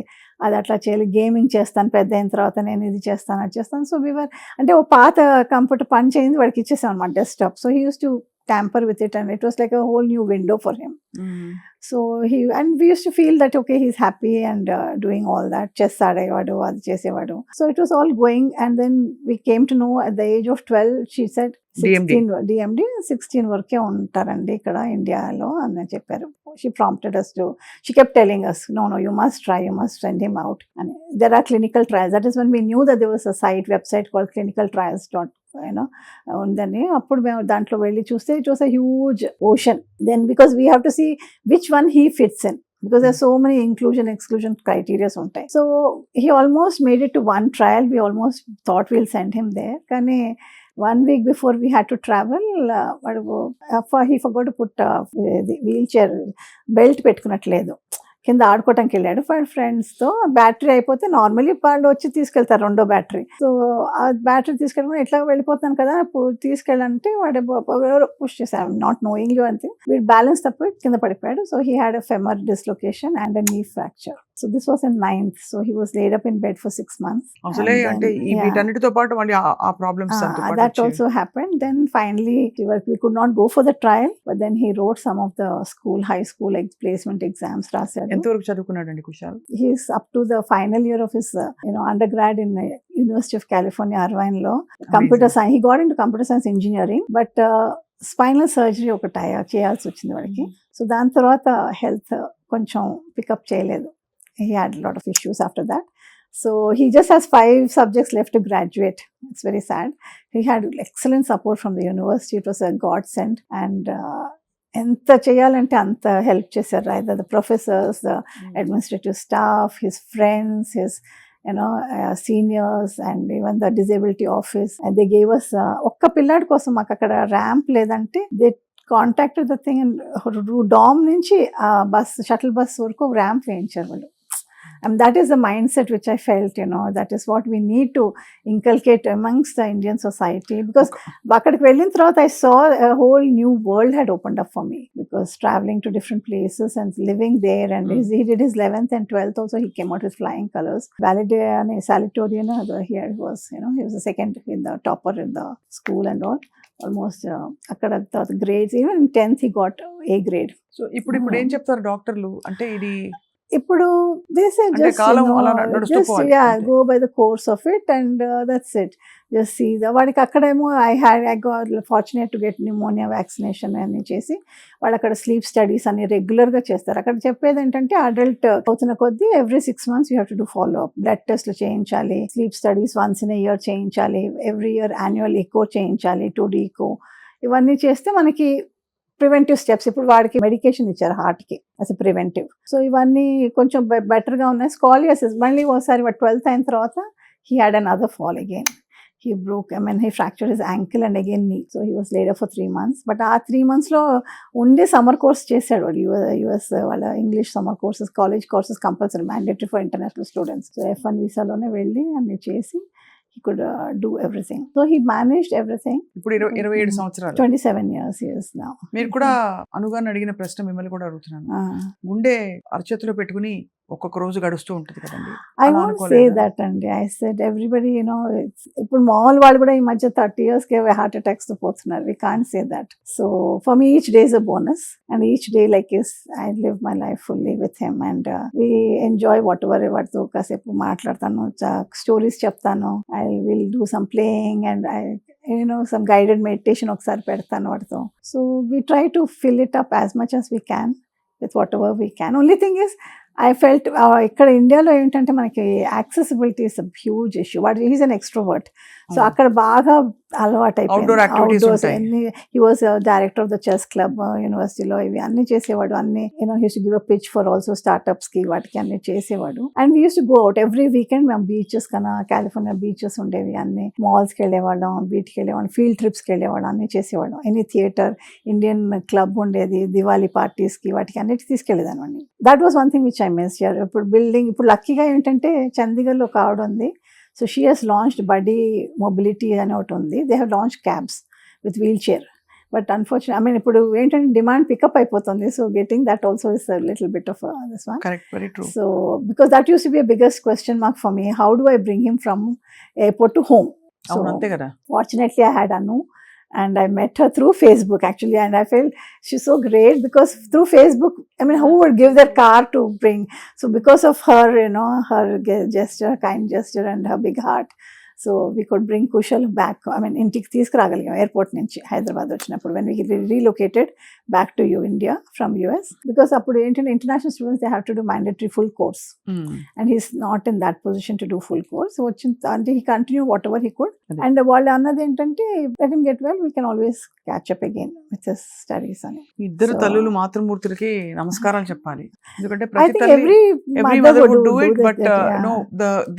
అది అట్లా చేయాలి, గేమింగ్ చేస్తాను, పెద్ద అయిన తర్వాత నేను ఇది చేస్తాను, అది చేస్తాను. సో వీవర్ అంటే ఓ పాత కంప్యూటర్ పని చేయింది వాడికి ఇచ్చేసాం అనమాట, desktop. So he use to tamper with it, and it was like a whole new window for him. So we used to feel that okay, he's happy and doing all that, chess adevadu adi chesevadu. So it was all going, and then we came to know at the age of 12, she said 16 DMD 16 వరకే ఉంటారండి ఇక్కడ ఇండియాలో అని చెప్పారు. She prompted us to, she kept telling us, no, you must try, you must send him out. And there are clinical trials. That is when we knew that there was a website called clinicaltrials. ఉందని అప్పుడు మేము దాంట్లో వెళ్ళి చూస్తే it was a huge ocean. Then because we have to see which one he fits in, because there's so many inclusion exclusion criteria ఉంటాయి. So he almost made it to one trial. We almost thought we'll send him there, కానీ 1 week before we had to travel, he forgot to put the wheelchair belt పెట్టుకున్నట్లేదు, కింద ఆడుకోవటానికి వెళ్ళాడు ఫ్రెండ్స్తో. Battery అయిపోతే normally వాళ్ళు వచ్చి తీసుకెళ్తారు రెండో బ్యాటరీ. సో ఆ బ్యాటరీ తీసుకెళ్ళి ఎట్లా వెళ్ళిపోతాను కదా తీసుకెళ్ళాలంటే వాడు పుష్ చేశాను, నాట్ నోయింగ్ యూ అంతే, వీడు బ్యాలెన్స్ తప్ప కింద పడిపోయాడు. So he had a femur dislocation and a knee fracture. So this was in 9th. So he was laid up in bed for 6 months. అసలే అంటే వీటన్నిటితో పాటు మళ్ళీ ఆ problems that also happened. Then finally we could not go for the trial, but then he wrote some of the high school placement exams. ఎంతవరకు చదువుకున్నాడండి Kushal? He is up to the final year of his undergrad in University of California, Irvine లో computer science. He got into computer science engineering, but spinal surgery ఒకటి చేయాల్సి వచ్చింది వాడికి. So దాని తర్వాత health కొంచెం pickup చేయలేదు. He had a lot of issues after that. So he just has 5 subjects left to graduate. It's very sad. He had excellent support from the university. It was a godsend. And ఎంత చేయాలంటే అంత help చేశారు. either the professors, the administrative staff, his friends, his seniors, and even the disability office. And they gave us ఒక్క పిల్లాడి కోసం మాకు అక్కడ ramp లేదంటే they contacted the thing and dam నుంచి బస్ షటిల్ బస్ వరకు ర్యాంప్ వేయించారు వాళ్ళు. And that is the mindset which I felt, that is what we need to inculcate amongst the Indian society. Because అక్కడికి వెళ్ళిన తర్వాత I saw a whole new world had opened up for me, because traveling to different places and living there, and he did his 11th and 12th also. He came out with flying colors. Valedictorian, he was the second in the topper in the school and all. Almost అక్కడ grades, even in 10th he got A grade. So ఇప్పుడు ఏం చెప్తారు డాక్టర్లు అంటే ఇది ఇప్పుడు they say just go by the course of it, and that's it. Just see వాడికి అక్కడేమో I got fortunate to get pneumonia vaccination అని చేసి వాళ్ళు అక్కడ స్లీప్ స్టడీస్ అని రెగ్యులర్గా చేస్తారు. అక్కడ చెప్పేది ఏంటంటే అడల్ట్ అవుతున్న కొద్దీ every 6 months you have to do follow up, blood టెస్ట్లు చేయించాలి, sleep studies once in a year చేయించాలి, every year annual echo చేయించాలి, 2D echo. ఇవన్నీ చేస్తే మనకి ప్రివెంటివ్ స్టెప్స్. ఇప్పుడు వాడికి మెడికేషన్ ఇచ్చారు హార్ట్కి అస్ ప్రివెంటివ్. సో ఇవన్నీ కొంచెం బెటర్గా ఉన్నాయి. స్కాలియోసిస్ మళ్ళీ ఒకసారి 12th అయిన తర్వాత he had another fall again. He broke, he fractured his ankle and again knee. So he was laid up for 3 months. But ఆ 3 monthsలో ఉండే సమ్మర్ కోర్స్ చేశాడు వాడు. యుఎస్ వాళ్ళ English summer courses, college courses compulsory mandatory for international students. So F1 వీసాలోనే వెళ్ళి అన్ని చేసి he could do everything. So he managed everything. ఇప్పుడు 27 సంవత్సరాలు, 27 years he is now. మీరు కూడా అనుగాని అడిగిన ప్రశ్న మిమ్మల్ని కూడా అడుగుతున్నాను. గుండె అరచేతిలో పెట్టుకుని ఒక్కొక్క రోజు గడుస్తూ ఉంటుంది కదండి. I won't say that అండి. I said everybody, ఇప్పుడు మామూలు వాళ్ళు కూడా ఈ మధ్య 30 years కే హార్ట్ అటాక్స్ తో పోతున్నారు. We can't say that. So for me each day is a bonus, and each day I live my life fully with him, and we enjoy whatever వాటితో కాసేపు మాట్లాడతాను, స్టోరీస్ చెప్తాను. I will do some playing, and some guided meditation ఒకసారి పెడతాను వాటితో. So we try to fill it up as much as we can with whatever we can. Only thing is I felt ఇక్కడ ఇండియాలో ఏంటంటే మనకి accessibility is a huge issue. What is an extrovert. So అక్కడ బాగా అలవాటు అయిపోయింది. He was director of the chess club యూనివర్సిటీలో. ఇవి అన్ని చేసేవాడు. అన్ని use to give a pitch for also startups కి, వాటికి అన్ని చేసేవాడు. And we use to go out every weekend. మేము బీచెస్ కన్నా కాలిఫోర్నియా బీచెస్ ఉండేవి, అన్ని మాల్స్కి వెళ్ళేవాళ్ళం, బీచ్కి వెళ్ళేవాళ్ళం, ఫీల్డ్ ట్రిప్స్కి వెళ్ళేవాళ్ళం, అన్ని చేసేవాళ్ళం. ఎనీ థియేటర్, ఇండియన్ క్లబ్ ఉండేది, దివాళీ పార్టీస్కి, వాటికి అన్నిటి తీసుకెళ్ళేదాన్ని. That was one thing which I miss here. ఇప్పుడు లక్కీగా ఏంటంటే చండీగఢ్లో ఒక ఆవిడ ఉంది. So she has launched Buddy Mobility అని ఒకటి ఉంది. They have launched cabs with wheelchair. But unfortunately, ఇప్పుడు ఏంటంటే డిమాండ్ పికప్ అయిపోతుంది. So getting that also is a little bit of this one. Correct, very true. So because that used to be a biggest question mark for me. How do I bring him from airport to home? So అంతే కదా. Fortunately I had Anu. And I met her through Facebook actually, and I felt she's so great because through Facebook, I mean, who would give their car to bring? So because of her, her gesture, kind gesture, and her big heart, so we could bring Kushal back. I mean, ఇంటికి తీసుకురాగలిగాం airport నుంచి హైదరాబాద్ వచ్చినప్పుడు, when we relocated back to India from US, because అప్పుడు ఏంటంటే international students, they have to do mandatory full course, and he's not in that position to do full course. So అంటే he continued whatever he could, and వాళ్ళు అన్నది ఏంటంటే let him get well, we can always catch up again with his studies అని. ఇద్దరు So- తల్లులు మాతృమూర్తులకి నమస్కారాలు చెప్పాలి, ఎందుకంటే I ప్రతి think తల్లి every mother would do it, that, but yeah. no,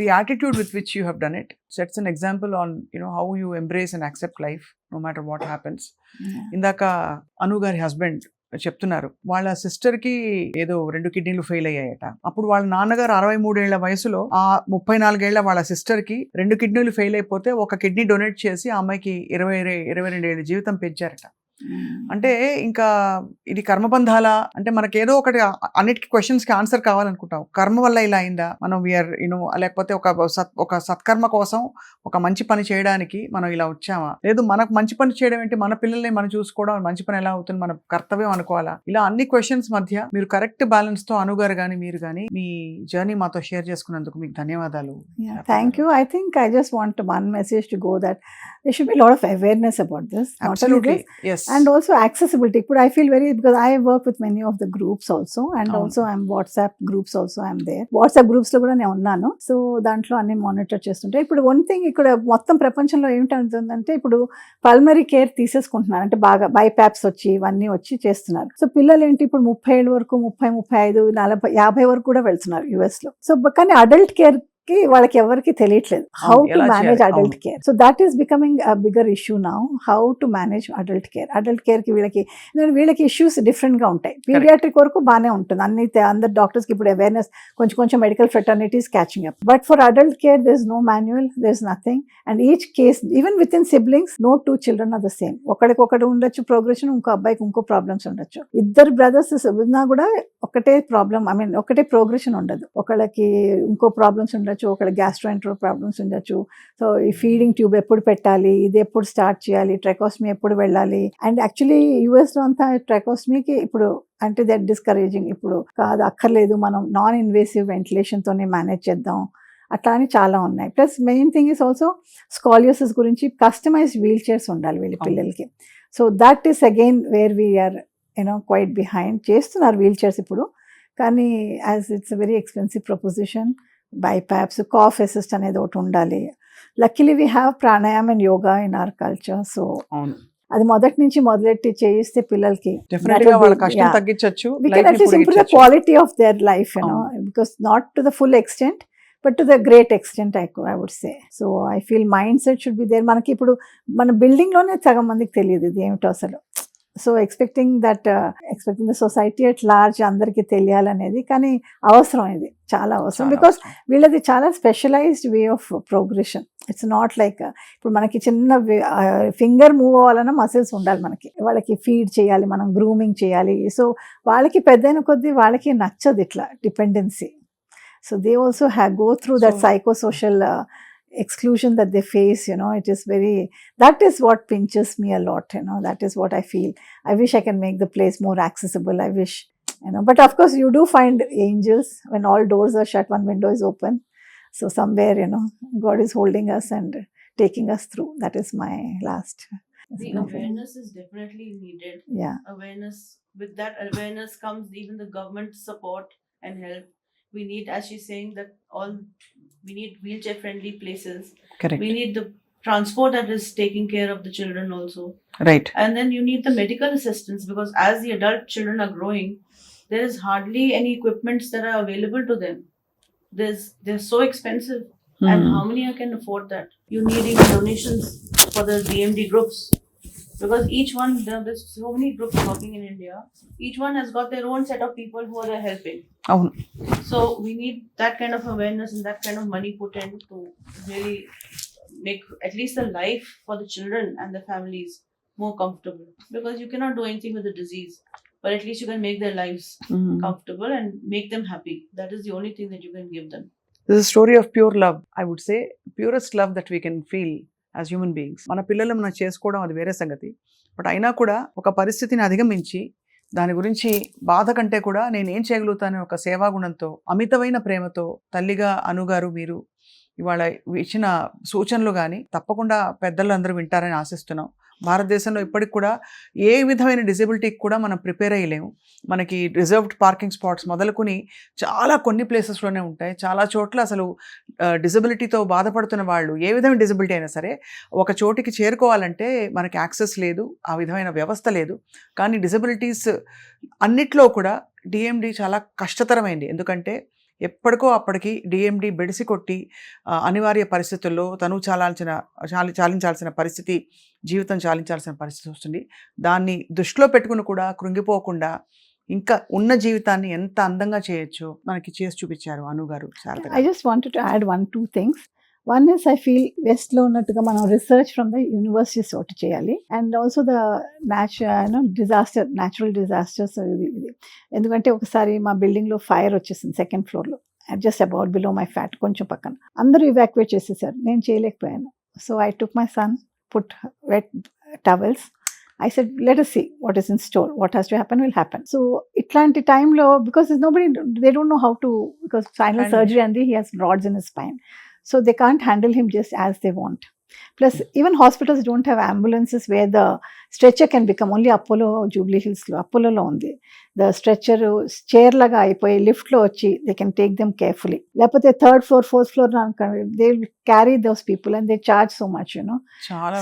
the attitude with which you have done it sets an example on how you embrace and accept life no matter what happens. Yeah. ఇందాక అను గారి husband చెప్తున్నారు, వాళ్ళ sister కి ఏదో 2 కిడ్నీలు fail అయ్యాయట. అప్పుడు వాళ్ళ నాన్నగారు 63 ఏళ్ల వయసులో ఆ 34 ఏళ్ల వాళ్ళ సిస్టర్ కి 2 కిడ్నీలు ఫెయిల్ అయిపోతే ఒక కిడ్నీ డొనేట్ చేసి ఆ అమ్మాయికి 22 ఏళ్ళ జీవితం పెంచారట. అంటే ఇంకా ఇది కర్మబంధాలా అంటే మనకేదో ఒకటి అన్నిటికీ క్వశ్చన్స్ కి ఆన్సర్ కావాలనుకుంటాం. కర్మ వల్ల ఇలా అయిందా, మనం వీఆర్ లేకపోతే ఒక సత్కర్మ కోసం ఒక మంచి పని చేయడానికి మనం ఇలా వచ్చామా, లేదు మనకు మంచి పని చేయడం ఏంటి, మన పిల్లల్ని మనం చూసుకోవడం మంచి పని ఎలా అవుతుంది, మన కర్తవ్యం అనుకోవాలా, ఇలా అన్ని క్వశ్చన్స్ మధ్య మీరు కరెక్ట్ బ్యాలెన్స్ తో అనుగారు గానీ మీరు గానీ మీ జర్నీ మాతో షేర్ చేసుకున్నందుకు మీకు ధన్యవాదాలు. Yeah, thank you. I think I just want one message to go, that there should be a lot of awareness about this. Not only Absolutely, this, yes. and also accessibility. But I feel very, because I work with many of the groups also, and Avunu. also I'm WhatsApp groups also I'm there. WhatsApp groups లో కూడా నేను ఉన్నాను. So దాంట్లో అన్ని monitor చేస్తుంటే, ఇప్పుడు one thing ఇక్కడ మొత్తం ప్రపంచంలో ఏమిటంటుందంటే, ఇప్పుడు పల్మరీ కేర్ తీసేసుకుంటున్నారు, అంటే బాగా బైపాప్స్ వచ్చి ఇవన్నీ వచ్చి చేస్తున్నారు. సో పిల్లలు ఏంటి ఇప్పుడు 30 ఏళ్ళ వరకు, 30, 35, 40, 50 వరకు కూడా వెళ్తున్నారు US లో. సో కానీ అడల్ట్ కేర్ కి వాళ్ళకి ఎవరికి తెలియట్లేదు హౌ టు ఎలా మేనేజ్ చేయాలి? Adult care. So that is becoming a bigger issue now, how to manage adult care. Adult care కి వీళ్ళకి ఇష్యూస్ డిఫరెంట్ గా ఉంటాయి. పీడియాట్రిక్ వరకు బాగానే ఉంటుంది, అందరు డాక్టర్స్ కి ఇప్పుడు అవేర్నెస్ కొంచెం medical fraternities catching up. But for adult care there is no manual, there is nothing, and each case even with in siblings no 2 children are the same. ఒకటి ఉండొచ్చు ప్రోగ్రెషన్, ఇంకో అబ్బాయికి ఇంకో ప్రాబ్లమ్స్ ఉండొచ్చు. ఇద్దరు బ్రదర్స్ ఉన్నా కూడా ఒకటే ప్రాబ్లం, ఐ మీన్ ఒకటే ప్రోగ్రెషన్ ఉండదు. ఒకళ్ళకి ఇంకో ప్రాబ్లమ్స్ ఉండొచ్చు, ఒకళ్ళకి గ్యాస్ట్రోఎంట్రో ప్రాబ్లమ్స్ ఉండొచ్చు. సో ఈ ఫీడింగ్ ట్యూబ్ ఎప్పుడు పెట్టాలి, ఇది ఎప్పుడు స్టార్ట్ చేయాలి, ట్రైకోస్మీ ఎప్పుడు వెళ్ళాలి. అండ్ యాక్చువల్లీ యుఎస్ లో అంతా ట్రైకోస్మీకి ఇప్పుడు అంటే దట్ డిస్కరేజింగ్, ఇప్పుడు కాదు అక్కర్లేదు, మనం నాన్ ఇన్వేసివ్ వెంటిలేషన్ తోనే మేనేజ్ చేద్దాం, అట్లా అని చాలా ఉన్నాయి. Plus main thing is also scoliosis గురించి కస్టమైజ్డ్ వీల్ చైర్స్ ఉండాలి వీళ్ళ పిల్లలకి. So that is again where we are quite behind. చేస్తున్నారు వీల్ చైర్స్ ఇప్పుడు, కానీ as it's very expensive proposition. Bipaps, cough assist అనేది ఒకటి ఉండాలి. Luckily we have pranayam and yoga in our culture. So అవును, అది మొదటి నుంచి మొదలెట్టి చేయిస్తే పిల్లలకి డెఫినెట్ గా వాళ్ళ కష్టం తగ్గించవచ్చు, we can at least improve the quality of their life, because not to the full extent, but to the great extent, I would say. So I feel mindset should be there. మనకి ఇప్పుడు మన building లోనే సగం మందికి తెలియదు ఇది ఏమిటో అసలు. So expecting the society at large అందరికీ తెలియాలనేది, కానీ అవసరం, ఇది చాలా అవసరం. బికాస్ వీళ్ళది చాలా specialised way of progression. It's not like ఇప్పుడు మనకి చిన్న ఫింగర్ మూవ్ అవ్వాలన్నా మసిల్స్ ఉండాలి మనకి, వాళ్ళకి ఫీడ్ చేయాలి, మనం గ్రూమింగ్ చేయాలి. సో వాళ్ళకి పెద్దయిన కొద్దీ వాళ్ళకి నచ్చదు ఇట్లా dependency. So they also go through that psychosocial exclusion that they face, it is that is what pinches me a lot, that is what I feel. I wish I can make the place more accessible. I wish, but of course you do find angels when all doors are shut, one window is open. So somewhere, God is holding us and taking us through. That is my last. The awareness is definitely needed. Yeah. Awareness, with that awareness comes even the government support and help. We need, as she's saying, that we need wheelchair friendly places. Correct. We need the transport that is taking care of the children also. Right. And then you need the medical assistance, because as the adult children are growing, there is hardly any equipments that are available to them. They're so expensive. And how many can afford that? You need even donations for the DMD groups. Because each one, there's so many groups working in India. Each one has got their own set of people who are helping. Oh. So we need that kind of awareness and that kind of money put in to really make at least the life for the children and the families more comfortable. Because you cannot do anything with the disease, but at least you can make their lives comfortable and make them happy. That is the only thing that you can give them. This is a story of pure love, I would say. Purest love that we can feel as human beings. మన పిల్లలు మనం చేసుకోవడం అది వేరే సంగతి. But అయినా కూడా ఒక పరిస్థితిని అధిగమించి దాని గురించి బాధ కంటే కూడా నేను ఏం చేయగలుగుతానే ఒక సేవాగుణంతో, అమితమైన ప్రేమతో తల్లిగా అనుగారు మీరు ఇవాళ ఇచ్చిన సూచనలు కానీ తప్పకుండా పెద్దలు అందరూ వింటారని ఆశిస్తున్నాం. భారతదేశంలో ఇప్పటికి కూడా ఏ విధమైన డిజబిలిటీకి కూడా మనం ప్రిపేర్ అయ్యలేము. మనకి రిజర్వ్డ్ పార్కింగ్ స్పాట్స్ మొదలుకొని చాలా కొన్ని ప్లేసెస్లోనే ఉంటాయి. చాలా చోట్ల అసలు డిజబిలిటీతో బాధపడుతున్న వాళ్ళు ఏ విధమైన డిజబిలిటీ అయినా సరే ఒక చోటికి చేరుకోవాలంటే మనకి యాక్సెస్ లేదు, ఆ విధమైన వ్యవస్థ లేదు. కానీ డిజబిలిటీస్ అన్నిట్లో కూడా డిఎండి చాలా కష్టతరమైంది. ఎందుకంటే ఎప్పటికో అప్పటికి డిఎండి బెడిసి కొట్టి అనివార్య పరిస్థితుల్లో తను చాలించాల్సిన పరిస్థితి, జీవితం చాలించాల్సిన పరిస్థితి వస్తుంది. దాన్ని దృష్టిలో పెట్టుకుని కూడా కృంగిపోకుండా ఇంకా ఉన్న జీవితాన్ని ఎంత అందంగా చేయొచ్చో మనకి చేసి చూపించారు అనుగారు. I just wanted to add 1-2 things. One is I feel West లో ఉన్నట్టుగా మనం రీసెర్చ్ ఫ్రమ్ ద యూనివర్సిటీస్ ఒకటి చేయాలి. And also the natural disasters ఇది ఎందుకంటే ఒకసారి మా బిల్డింగ్లో ఫైర్ వచ్చేసింది సెకండ్ ఫ్లోర్లో, just about below my flat కొంచెం పక్కన. అందరూ ఇవాక్యువేట్ చేసేసారు, నేను చేయలేకపోయాను. So I took my son, put wet towels. I said, let us see what is in store. What has to happen will happen. So, itlanti time lo, because nobody, they don't know how to, because spinal surgery and he has rods in his spine. So, they can't handle him just as they want. Plus, even hospitals don't have ambulances where the stretcher can become only Apollo, Jubilee Hills lo, Apollo lo undi. The stretcher chair laga aipoyi lift lo vachi, they can take them carefully. Lepothe third floor, fourth floor, they will carry those people and they charge so much, you know.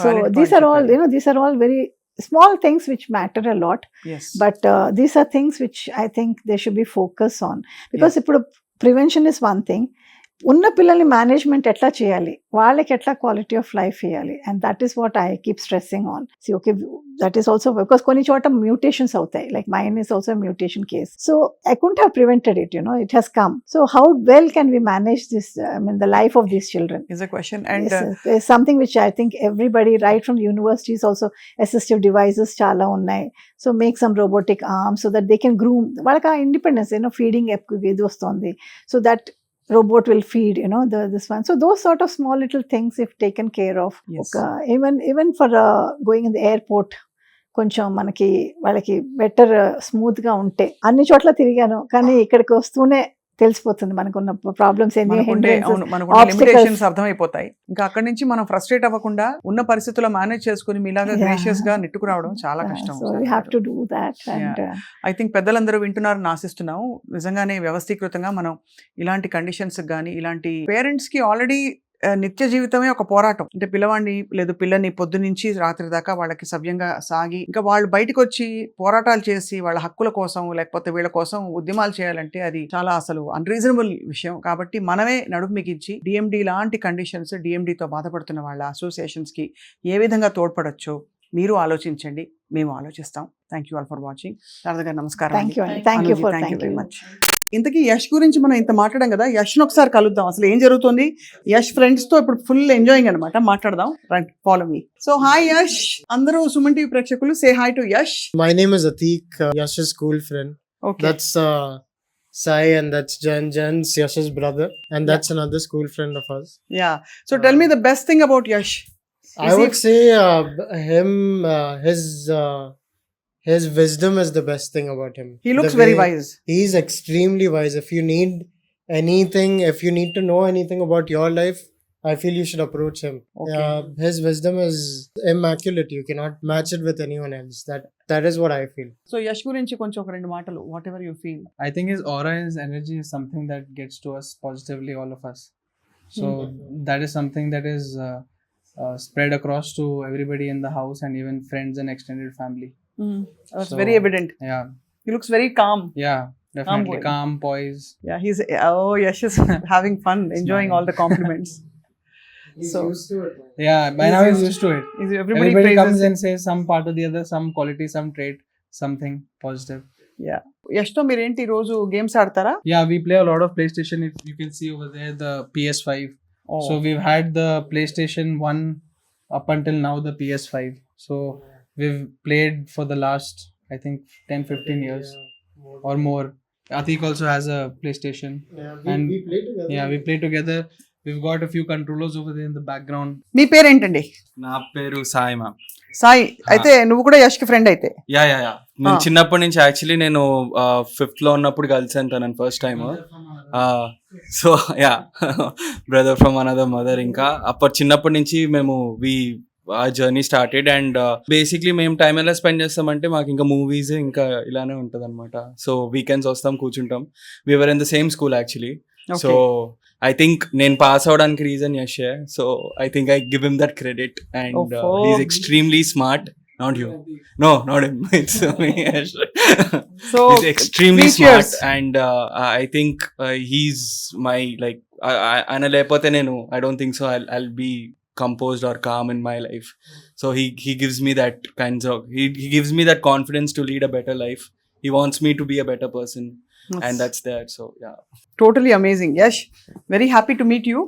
So, these are all, you know, these are all very small things which matter a lot. Yes. But these are things which I think they should be focused on. Because ఇప్పుడు prevention is one thing. ఉన్న పిల్లల్ని management ఎట్లా చేయాలి, వాళ్ళకి ఎట్లా quality of life ఇవ్వాలి, and that is what I keep stressing on. See okay, that is also because కొన్ని చోట మ్యూటేషన్స్ అవుతాయి, like mine is also mutation case. So I couldn't have prevented it, you know, it has come. So how well can we manage this, I mean the life of these children is a question. And is something which I think everybody, right from universities also, assistive devices చాలా ఉన్నాయి. So make some robotic arms so that they can groom, వాళ్ళకి ఆ independence, you know, feeding ఇది వస్తుంది, so that robot will feed, you know, this one. So those sort of small little things if taken care of. Yes. Even for going in the airport, కొంచెం మనకి వాళ్ళకి better స్మూత్గా ఉంటే. అన్ని చోట్ల తిరిగాను కానీ ఇక్కడికి వస్తూనే తెలిసిపోతుంది మనకున్న ప్రాబ్లమ్స్ ఏంటి, లిమిటేషన్స్ అర్థమైపోతాయి. ఇంకా అక్కడి నుంచి మనం ఫ్రస్ట్రేట్ అవ్వకుండా ఉన్న పరిస్థితుల్లో మేనేజ్ చేసుకుని మీలాగా గ్రేషియస్ గా నెట్టుకురావడం చాలా కష్టం. ఐ థింక్ పెద్దలందరూ వింటున్నారని ఆశిస్తున్నాం. నిజంగానే వ్యవస్థీకృతంగా మనం ఇలాంటి కండిషన్స్ కానీ, ఇలాంటి పేరెంట్స్ కి ఆల్రెడీ నిత్య జీవితమే ఒక పోరాటం. అంటే పిల్లవాడిని లేదు పిల్లని పొద్దు నుంచి రాత్రి దాకా వాళ్ళకి సవ్యంగా సాగి ఇంకా వాళ్ళు బయటకు వచ్చి పోరాటాలు చేసి వాళ్ళ హక్కుల కోసం లేకపోతే వీళ్ళ కోసం ఉద్యమాలు చేయాలంటే అది చాలా అసలు అన్రీజనబుల్ విషయం. కాబట్టి మనమే నడుము మిగించి డిఎండి లాంటి కండిషన్స్, డిఎండితో బాధపడుతున్న వాళ్ళ అసోసియేషన్స్ కి ఏ విధంగా తోడ్పడొచ్చో మీరు ఆలోచించండి, మేము ఆలోచిస్తాం. Thank you all for watching. Sharada గారు నమస్కారం. Thank you very much. ఇంతకీ యష్ గురించి మనం ఇంత మాట్లాడాం కదా, యష్ను ఒకసారి కలుద్దాం. అసలు ఏం జరుగుతుంది, యష్ ఫ్రెండ్స్ తో ఇప్పుడు ఫుల్ ఎంజాయింగ్ అనమాట, మాట్లాడదాం. Right, follow me. So hi Yash, అందరూ సుమన్ టీవీ ప్రేక్షకులు say hi to Yash. My name is Atik, Yash's school friend. Okay. That's Sai, and that's Jan's Yash's brother, and that's another school friend of ours. Yeah. So tell me the best thing about Yash. I would say his wisdom is the best thing about him. He looks very wise. He's extremely wise. If you need anything, if you need to know anything about your life, I feel you should approach him. Okay. His wisdom is immaculate. You cannot match it with anyone else. That is what I feel. So Yash గురించి కొంచెం ఒక రెండు మాటలు, whatever you feel. I think his aura, his energy is something that gets to us positively, all of us. So that is something that is spread across to everybody in the house and even friends and extended family. That's very evident. Yeah. He looks very calm. Yeah, definitely boy. calm, poised. Yeah, Yash is having fun, enjoying all the compliments. So used to it. Yeah, by now he's used to it. Everybody Comes praises and says some part or the other, some quality, some trait, something positive. Yeah. Yash తో మీరేంటి రోజు games ఆడతారా? Yeah, we play a lot of PlayStation. If you can see over there, the PS5. Oh. So we've had the PlayStation 1 up until now, the PS5. So we've played for the last, I think, 10-15 years or more. Atik also has a PlayStation. We play together. Yeah, we play together. we've got a few controllers over there in the background. మీ పేరేంటండి? నా పేరు Sai ma'am. Sai. అయితే నువ్వు కూడా యష్కి friend అయితే? Yeah నేను చిన్నప్పటి నుంచి యాక్చువల్లీ నేను 5th లో ఉన్నప్పుడు కలిసాను తనని first time. So yeah brother from another mother. ఇంకా అప్పటి చిన్నప్పటి నుంచి మేము ఆ జర్నీ స్టార్టెడ్. అండ్ బేసిక్లీ మేము టైం ఎలా స్పెండ్ చేస్తామంటే మాకు ఇంకా మూవీస్ ఇంకా ఇలానే ఉంటుంది అనమాట. సో వీకెండ్స్ వస్తాం, కూర్చుంటాం. We're in the same school actually. So I think నేను పాస్ అవడానికి reason Yash. So I think I give him that credit. And he's extremely smart. Not you. No, not him. It's me, Yash. So he's extremely smart. And I think he's my like I లేకపోతే నేను I don't think so I'll be composed or calm in my life. So he gives me that kinds of he gives me that confidence to lead a better life. He wants me to be a better person. And that's there. So yeah, totally amazing. Yash, very happy to meet you.